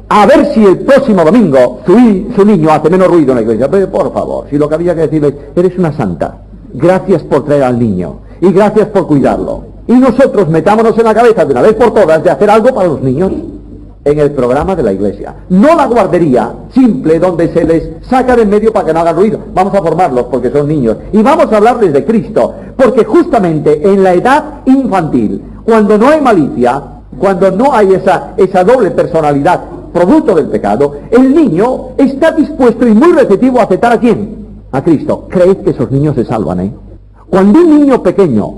a ver si el próximo domingo su niño hace menos ruido en la iglesia. Pero por favor, si lo que había que decirle, eres una santa, gracias por traer al niño y gracias por cuidarlo. Y nosotros metámonos en la cabeza de una vez por todas de hacer algo para los niños en el programa de la iglesia. No la guardería simple donde se les saca de en medio para que no hagan ruido. Vamos a formarlos porque son niños. Y vamos a hablarles de Cristo. Porque justamente en la edad infantil, cuando no hay malicia, cuando no hay esa doble personalidad producto del pecado, el niño está dispuesto y muy receptivo a aceptar ¿a quién? A Cristo. ¿Creéis que esos niños se salvan, Cuando un niño pequeño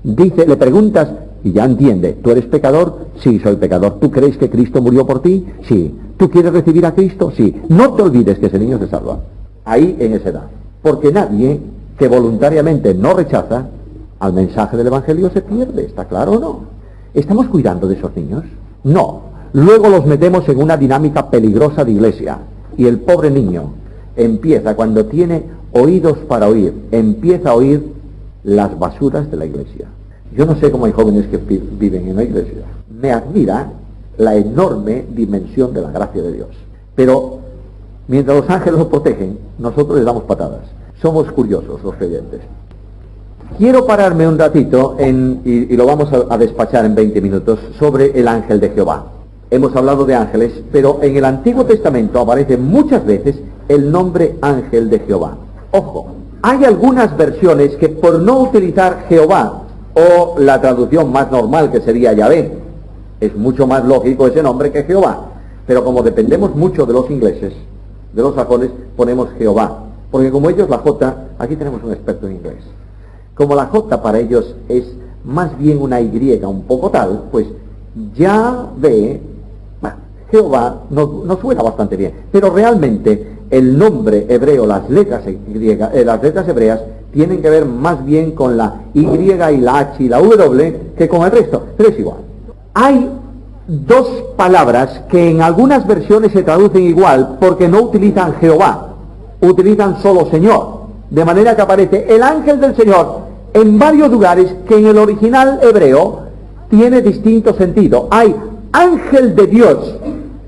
dice, le preguntas y ya entiende, ¿tú eres pecador? Sí, soy pecador. ¿Tú crees que Cristo murió por ti? Sí. ¿Tú quieres recibir a Cristo? Sí. No te olvides que ese niño se salva. Ahí en esa edad. Porque nadie que voluntariamente no rechaza al mensaje del Evangelio se pierde. ¿Está claro o no? ¿Estamos cuidando de esos niños? No. Luego los metemos en una dinámica peligrosa de iglesia. Y el pobre niño empieza, cuando tiene oídos para oír, empieza a oír las basuras de la iglesia. Yo no sé cómo hay jóvenes que viven en la iglesia. Me admira la enorme dimensión de la gracia de Dios. Pero mientras los ángeles los protegen, nosotros les damos patadas. Somos curiosos los creyentes. Quiero pararme un ratito y lo vamos a despachar en 20 minutos sobre el ángel de Jehová. Hemos hablado de ángeles, pero en el Antiguo Testamento aparece muchas veces el nombre ángel de Jehová. Ojo, hay algunas versiones que por no utilizar Jehová o la traducción más normal que sería Yahvé, es mucho más lógico ese nombre que Jehová, pero como dependemos mucho de los ingleses, de los sajones, ponemos Jehová, porque como ellos la J, aquí tenemos un experto en inglés, como la J para ellos es más bien una Y un poco tal, pues Yahvé, Jehová nos suena bastante bien, pero realmente el nombre hebreo, las letras hebreas tienen que ver más bien con la Y y la H y la W que con el resto, pero es igual. Hay dos palabras que en algunas versiones se traducen igual porque no utilizan Jehová, utilizan solo Señor, de manera que aparece el ángel del Señor en varios lugares que en el original hebreo tiene distinto sentido. Hay ángel de Dios,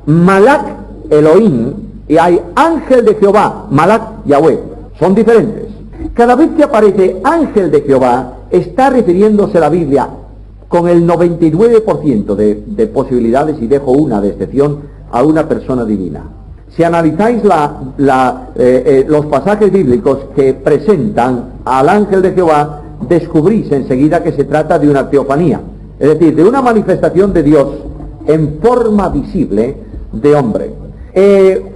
Malak Elohim, y hay ángel de Jehová, Malak Yahweh. Son diferentes. Cada vez que aparece ángel de Jehová, está refiriéndose la Biblia con el 99% de posibilidades, y dejo una de excepción, a una persona divina. Si analizáis los pasajes bíblicos que presentan al ángel de Jehová, descubrís enseguida que se trata de una teofanía, es decir, de una manifestación de Dios en forma visible de hombre.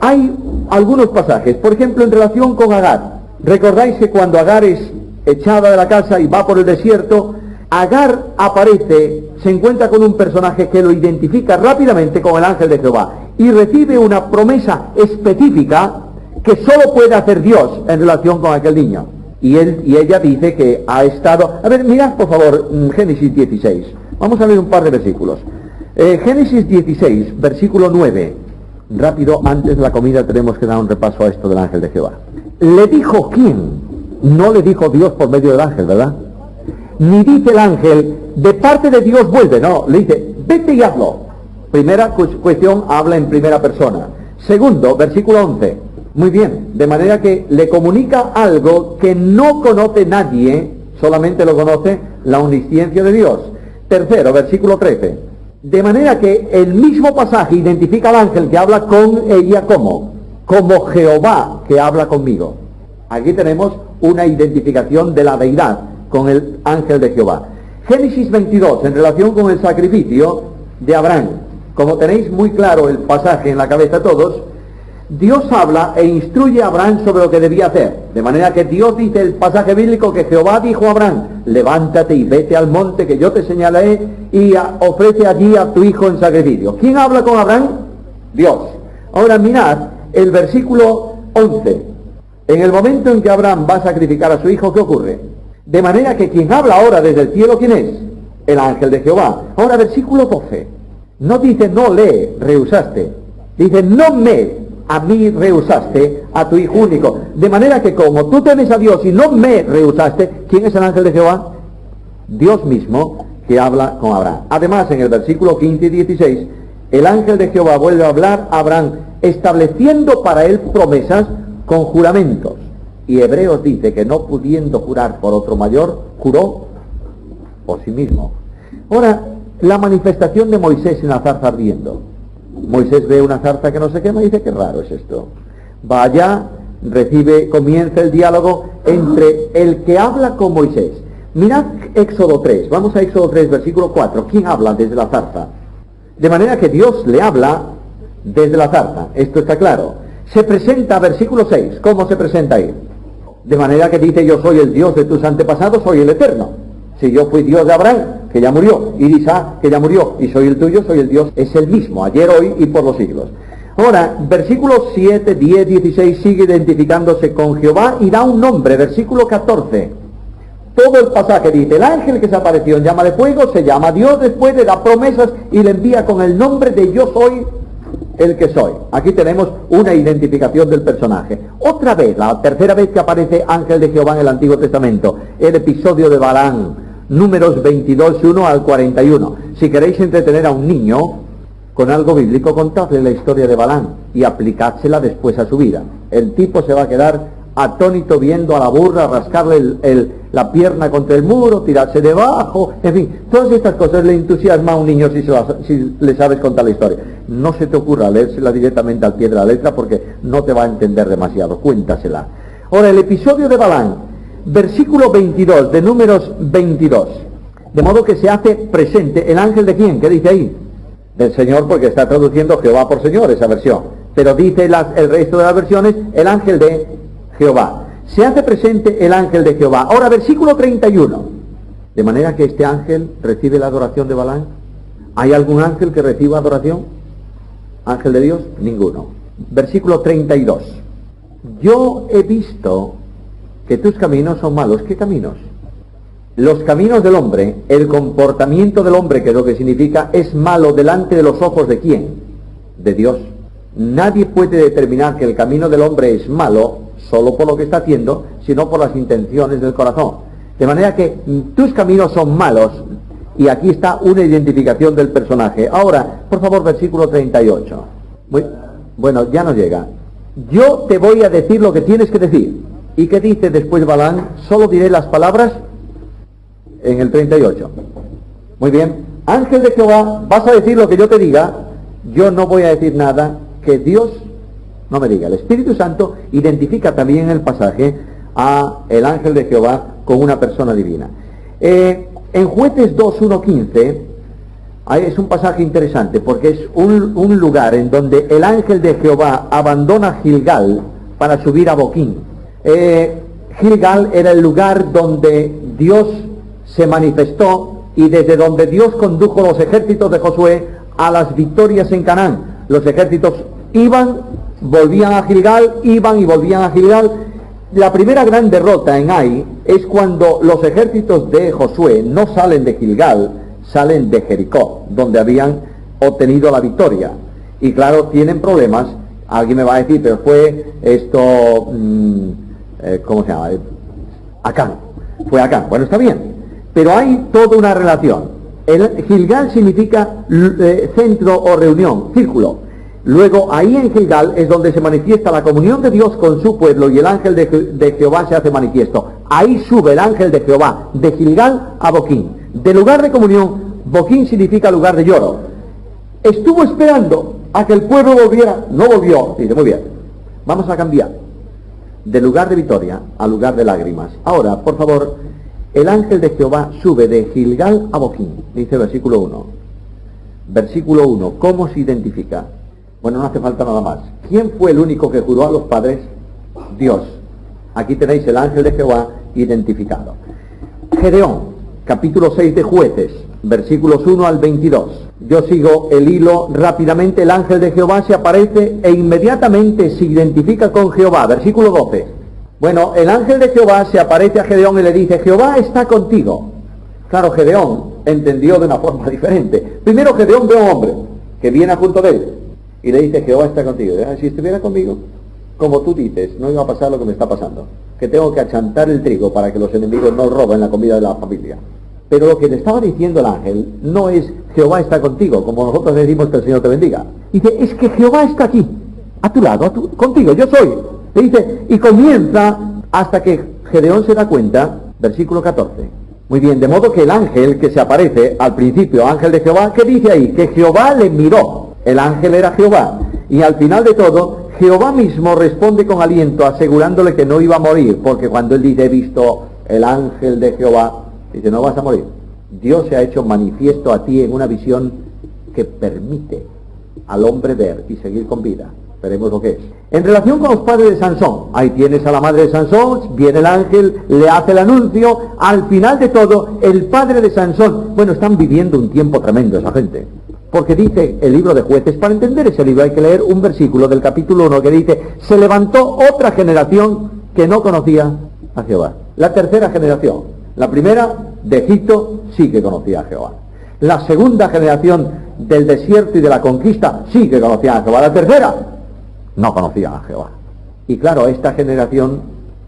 Hay algunos pasajes, por ejemplo, en relación con Agar. Recordáis que cuando Agar es echada de la casa y va por el desierto, Agar aparece, se encuentra con un personaje que lo identifica rápidamente con el ángel de Jehová y recibe una promesa específica que solo puede hacer Dios en relación con aquel niño. Y ella dice que ha estado... A ver, mirad por favor Génesis 16. Vamos a leer un par de versículos. Génesis 16, versículo 9. Rápido, antes de la comida tenemos que dar un repaso a esto del ángel de Jehová. ¿Le dijo quién? No le dijo Dios por medio del ángel, ¿verdad? Ni dice el ángel, de parte de Dios vuelve, no, le dice, vete y hazlo. Primera cuestión, habla en primera persona. Segundo, versículo 11. Muy bien, de manera que le comunica algo que no conoce nadie, solamente lo conoce la omnisciencia de Dios. Tercero, versículo 13. De manera que el mismo pasaje identifica al ángel que habla con ella como Jehová que habla conmigo. Aquí tenemos una identificación de la deidad con el ángel de Jehová. Génesis 22, en relación con el sacrificio de Abraham. Como tenéis muy claro el pasaje en la cabeza todos, Dios habla e instruye a Abraham sobre lo que debía hacer. De manera que Dios dice el pasaje bíblico que Jehová dijo a Abraham, levántate y vete al monte que yo te señalaré y ofrece allí a tu hijo en sacrificio. ¿Quién habla con Abraham? Dios. Ahora mirad el versículo 11. En el momento en que Abraham va a sacrificar a su hijo, ¿qué ocurre? De manera que quien habla ahora desde el cielo, ¿quién es? El ángel de Jehová. Ahora versículo 12. No dice no le rehusaste. Dice no a mí rehusaste a tu hijo único. De manera que como tú temes a Dios y no me rehusaste, ¿quién es el ángel de Jehová? Dios mismo que habla con Abraham. Además, en el versículo 15 y 16, el ángel de Jehová vuelve a hablar a Abraham, estableciendo para él promesas con juramentos. Y Hebreos dice que no pudiendo jurar por otro mayor, juró por sí mismo. Ahora, la manifestación de Moisés en la zarza ardiendo. Moisés ve una zarza que no se quema y dice, qué raro es esto. Va allá, comienza el diálogo entre el que habla con Moisés. Mirad Éxodo 3, vamos a Éxodo 3, versículo 4. ¿Quién habla desde la zarza? De manera que Dios le habla desde la zarza, esto está claro. Se presenta, versículo 6, ¿cómo se presenta ahí? De manera que dice, yo soy el Dios de tus antepasados, soy el Eterno. Si yo fui Dios de Abraham, que ya murió, y de Isaac, que ya murió, y soy el tuyo, soy el Dios, es el mismo, ayer, hoy y por los siglos. Ahora, versículos 7, 10, 16 sigue identificándose con Jehová y da un nombre, versículo 14. Todo el pasaje dice, el ángel que se apareció en llama de fuego se llama Dios, después le da promesas y le envía con el nombre de yo soy el que soy. Aquí tenemos una identificación del personaje. Otra vez, la tercera vez que aparece ángel de Jehová en el Antiguo Testamento, el episodio de Balaam, Números 22, 1 al 41. Si queréis entretener a un niño con algo bíblico, contadle la historia de Balaam y aplicádsela después a su vida. El tipo se va a quedar atónito viendo a la burra rascarle la pierna contra el muro, tirarse debajo, en fin, todas estas cosas le entusiasma a un niño si le sabes contar la historia. No se te ocurra leérsela directamente al pie de la letra porque no te va a entender demasiado, cuéntasela. Ahora, el episodio de Balaam, versículo 22 de Números 22, de modo que se hace presente el ángel de quién, ¿qué dice ahí? Del Señor, porque está traduciendo Jehová por Señor esa versión, pero dice el resto de las versiones el ángel de Jehová. Se hace presente el ángel de Jehová. Ahora, versículo 31. De manera que este ángel recibe la adoración de Balaam. ¿Hay algún ángel que reciba adoración? ¿Ángel de Dios? Ninguno. Versículo 32. Yo he visto que tus caminos son malos. ¿Qué caminos? Los caminos del hombre, el comportamiento del hombre, que es lo que significa, es malo delante de los ojos de ¿quién? De Dios. Nadie puede determinar que el camino del hombre es malo solo por lo que está haciendo, sino por las intenciones del corazón. De manera que tus caminos son malos, y aquí está una identificación del personaje. Ahora, por favor, versículo 38. Bueno, ya no llega. Yo te voy a decir lo que tienes que decir. ¿Y qué dice después Balaam? Solo diré las palabras en el 38. Muy bien. Ángel de Jehová, vas a decir lo que yo te diga. Yo no voy a decir nada que Dios no me diga. El Espíritu Santo identifica también en el pasaje a el ángel de Jehová con una persona divina. En Jueces 2, 1, 15, es un pasaje interesante porque es un lugar en donde el ángel de Jehová abandona Gilgal para subir a Boquín. Gilgal era el lugar donde Dios se manifestó y desde donde Dios condujo los ejércitos de Josué a las victorias en Canaán. Los ejércitos iban, volvían a Gilgal, iban y volvían a Gilgal. La primera gran derrota en Ai es cuando los ejércitos de Josué no salen de Gilgal, salen de Jericó, donde habían obtenido la victoria. Y claro, tienen problemas. Alguien me va a decir, pero fue esto, ¿cómo se llama? Acán. Fue Acán. Bueno, está bien. Pero hay toda una relación. El Gilgal significa centro o reunión, círculo. Luego, ahí en Gilgal es donde se manifiesta la comunión de Dios con su pueblo y el ángel de Jehová se hace manifiesto. Ahí sube el ángel de Jehová de Gilgal a Boquín. De lugar de comunión, Boquín significa lugar de lloro. Estuvo esperando a que el pueblo volviera, no volvió. Dice, muy bien, vamos a cambiar de lugar de victoria a lugar de lágrimas. Ahora, por favor, el ángel de Jehová sube de Gilgal a Boquín, dice versículo 1. Versículo 1, ¿cómo se identifica? Bueno, no hace falta nada más. ¿Quién fue el único que juró a los padres? Dios. Aquí tenéis el ángel de Jehová identificado. Gedeón, capítulo 6 de Jueces, versículos 1 al 22. Yo sigo el hilo rápidamente. El ángel de Jehová se aparece e inmediatamente se identifica con Jehová. Versículo 12. Bueno, el ángel de Jehová se aparece a Gedeón y le dice, Jehová está contigo. Claro, Gedeón entendió de una forma diferente. Primero Gedeón ve a un hombre que viene junto de él y le dice, Jehová está contigo. Si estuviera conmigo, como tú dices, no iba a pasar lo que me está pasando, que tengo que achantar el trigo para que los enemigos no roben la comida de la familia. Pero lo que le estaba diciendo el ángel no es Jehová está contigo, como nosotros decimos que el Señor te bendiga. Dice, es que Jehová está aquí, a tu lado, contigo, yo soy. Le dice, y comienza hasta que Gedeón se da cuenta, versículo 14. Muy bien, de modo que el ángel que se aparece al principio, ángel de Jehová, ¿qué dice ahí? Que Jehová le miró. El ángel era Jehová. Y al final de todo, Jehová mismo responde con aliento, asegurándole que no iba a morir, porque cuando él dice, he visto el ángel de Jehová, dice, no vas a morir. Dios se ha hecho manifiesto a ti en una visión que permite al hombre ver y seguir con vida. Veremos lo que es. En relación con los padres de Sansón, ahí tienes a la madre de Sansón, viene el ángel, le hace el anuncio, al final de todo, el padre de Sansón, bueno, están viviendo un tiempo tremendo esa gente, porque dice el libro de Jueces, para entender ese libro hay que leer un versículo del capítulo 1 que dice, se levantó otra generación que no conocía a Jehová. La tercera generación, la primera de Egipto sí que conocía a Jehová. La segunda generación del desierto y de la conquista sí que conocía a Jehová. La tercera no conocía a Jehová. Y claro, esta generación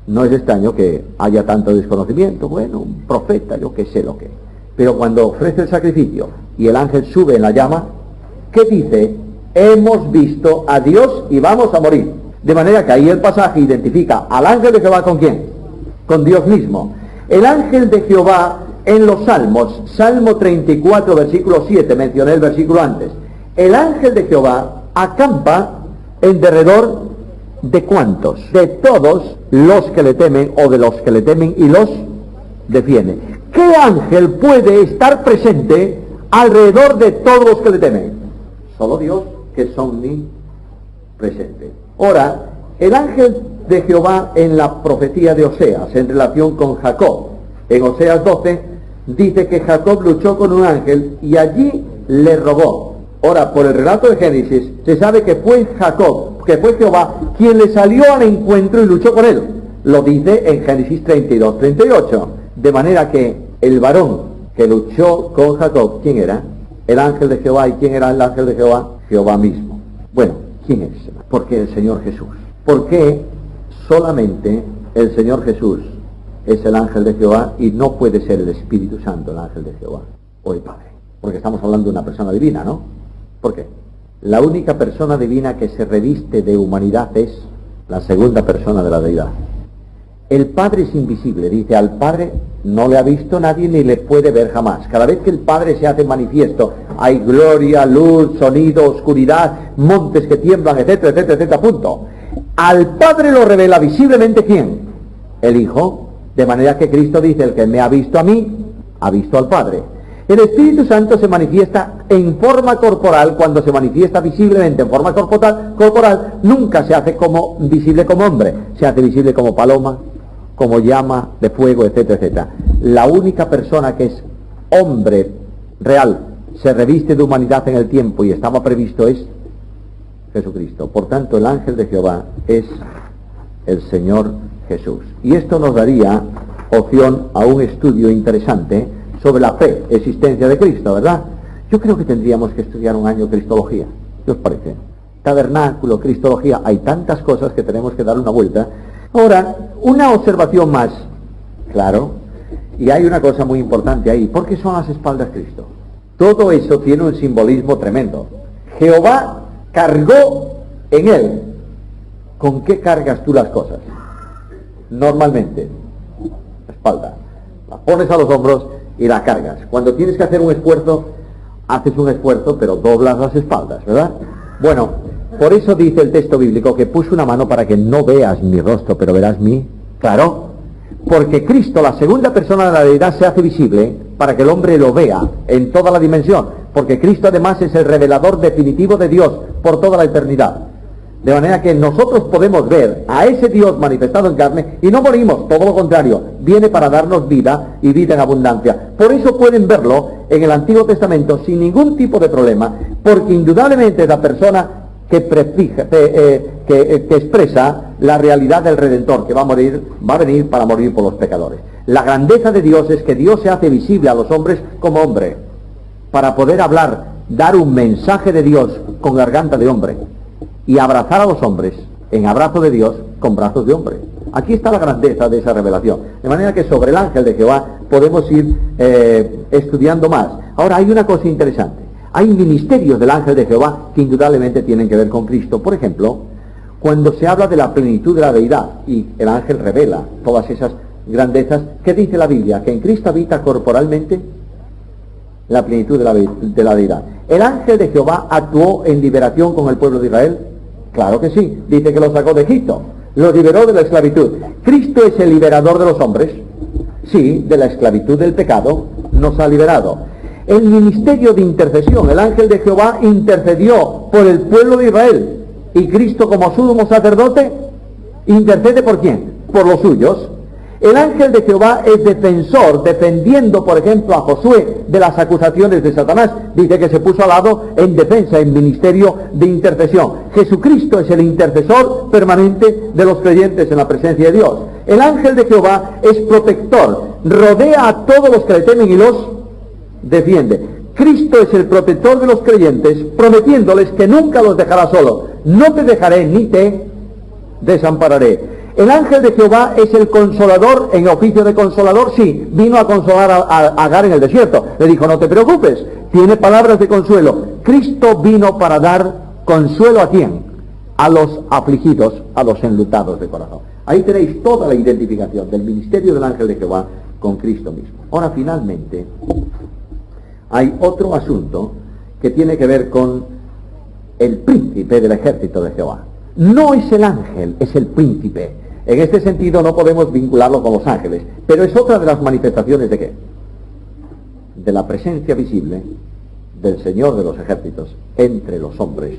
no es extraño que haya tanto desconocimiento. Bueno, un profeta, yo qué sé lo que. Pero cuando ofrece el sacrificio y el ángel sube en la llama, ¿qué dice? Hemos visto a Dios y vamos a morir. De manera que ahí el pasaje identifica al ángel de Jehová ¿con quién? Con Dios mismo. El ángel de Jehová en los Salmos, Salmo 34, versículo 7, mencioné el versículo antes. El ángel de Jehová acampa en derredor de ¿cuántos? De todos los que le temen o de los que le temen y los defiende. ¿Qué ángel puede estar presente alrededor de todos los que le temen? Solo Dios, que es omnipresente. Ahora, el ángel de Jehová en la profecía de Oseas, en relación con Jacob, en Oseas 12, dice que Jacob luchó con un ángel y allí le robó. Ahora, por el relato de Génesis, se sabe que fue Jacob, que fue Jehová, quien le salió al encuentro y luchó con él. Lo dice en Génesis 32:38. De manera que el varón que luchó con Jacob, ¿quién era? El ángel de Jehová. ¿Y quién era el ángel de Jehová? Jehová mismo. Bueno, ¿quién es? ¿Por qué el Señor Jesús? ¿Por qué solamente el Señor Jesús es el ángel de Jehová y no puede ser el Espíritu Santo el ángel de Jehová o el Padre? Porque estamos hablando de una persona divina, ¿no? ¿Por qué? La única persona divina que se reviste de humanidad es la segunda persona de la deidad. El Padre es invisible, dice, al Padre no le ha visto nadie ni le puede ver jamás. Cada vez que el Padre se hace manifiesto, hay gloria, luz, sonido, oscuridad, montes que tiemblan, etcétera, etcétera, etcétera, punto. Al Padre lo revela visiblemente ¿quién? El Hijo, de manera que Cristo dice, el que me ha visto a mí, ha visto al Padre. El Espíritu Santo se manifiesta en forma corporal. Cuando se manifiesta visiblemente en forma corporal, nunca se hace visible como hombre, se hace visible como paloma, como llama de fuego, etcétera, etcétera. La única persona que es hombre real, se reviste de humanidad en el tiempo y estaba previsto es Jesucristo. Por tanto, el ángel de Jehová es el Señor Jesús. Y esto nos daría opción a un estudio interesante sobre la pre-existencia de Cristo, ¿verdad? Yo creo que tendríamos que estudiar un año Cristología. ¿Qué os parece? Tabernáculo, Cristología, hay tantas cosas que tenemos que dar una vuelta. Ahora, una observación más, claro, y hay una cosa muy importante ahí. ¿Por qué son las espaldas de Cristo? Todo eso tiene un simbolismo tremendo. Jehová cargó en él. ¿Con qué cargas tú las cosas? Normalmente, la espalda. La pones a los hombros y la cargas. Cuando tienes que hacer un esfuerzo, haces un esfuerzo, pero doblas las espaldas, ¿verdad? Bueno, por eso dice el texto bíblico que puso una mano para que no veas mi rostro, pero verás mi... Claro, porque Cristo, la segunda persona de la deidad, se hace visible para que el hombre lo vea en toda la dimensión, porque Cristo además es el revelador definitivo de Dios por toda la eternidad. De manera que nosotros podemos ver a ese Dios manifestado en carne y no morimos, todo lo contrario, viene para darnos vida y vida en abundancia. Por eso pueden verlo en el Antiguo Testamento sin ningún tipo de problema, porque indudablemente es la persona que expresa la realidad del Redentor, que va a venir para morir por los pecadores. La grandeza de Dios es que Dios se hace visible a los hombres como hombre, para poder hablar, dar un mensaje de Dios con garganta de hombre, y abrazar a los hombres en abrazo de Dios con brazos de hombre. Aquí está la grandeza de esa revelación. De manera que sobre el ángel de Jehová podemos ir estudiando más. Ahora hay una cosa interesante. Hay ministerios del ángel de Jehová que indudablemente tienen que ver con Cristo. Por ejemplo, cuando se habla de la plenitud de la deidad y el ángel revela todas esas grandezas, ¿qué dice la Biblia? Que en Cristo habita corporalmente la plenitud de la deidad. ¿El ángel de Jehová actuó en liberación con el pueblo de Israel? Claro que sí. Dice que lo sacó de Egipto, lo liberó de la esclavitud. ¿Cristo es el liberador de los hombres? Sí, de la esclavitud del pecado nos ha liberado. El ministerio de intercesión, el ángel de Jehová intercedió por el pueblo de Israel, y Cristo como sumo sacerdote intercede ¿por quién? Por los suyos. El ángel de Jehová es defensor, defendiendo por ejemplo a Josué de las acusaciones de Satanás. Dice que se puso al lado en defensa, en ministerio de intercesión. Jesucristo es el intercesor permanente de los creyentes en la presencia de Dios. El ángel de Jehová es protector, rodea a todos los que le temen y los defiende. Cristo es el protector de los creyentes, prometiéndoles que nunca los dejará solos. No te dejaré ni te desampararé. El ángel de Jehová es el consolador, en oficio de consolador, sí, vino a consolar a Agar en el desierto. Le dijo, no te preocupes, tiene palabras de consuelo. Cristo vino para dar consuelo ¿a quién? A los afligidos, a los enlutados de corazón. Ahí tenéis toda la identificación del ministerio del ángel de Jehová con Cristo mismo. Ahora, finalmente, hay otro asunto que tiene que ver con el príncipe del ejército de Jehová. No es el ángel, es el príncipe. En este sentido no podemos vincularlo con los ángeles, pero es otra de las manifestaciones de ¿qué? De la presencia visible del Señor de los ejércitos entre los hombres,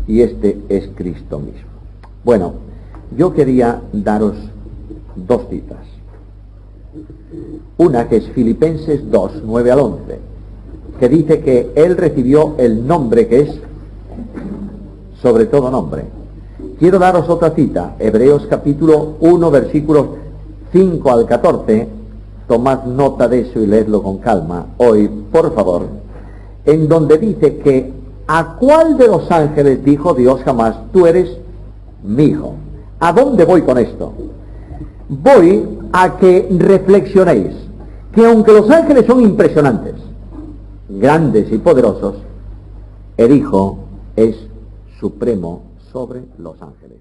y este es Cristo mismo. Bueno, yo quería daros dos citas. Una que es Filipenses 2, 9 al 11, que dice que Él recibió el nombre que es sobre todo nombre. quiero daros otra cita, Hebreos capítulo 1, versículos 5 al 14, tomad nota de eso y leedlo con calma hoy, por favor, en donde dice que ¿a cuál de los ángeles dijo Dios jamás, tú eres mi hijo? ¿A dónde voy con esto? Voy a que reflexionéis que aunque los ángeles son impresionantes, grandes y poderosos, el Hijo es supremo sobre los ángeles.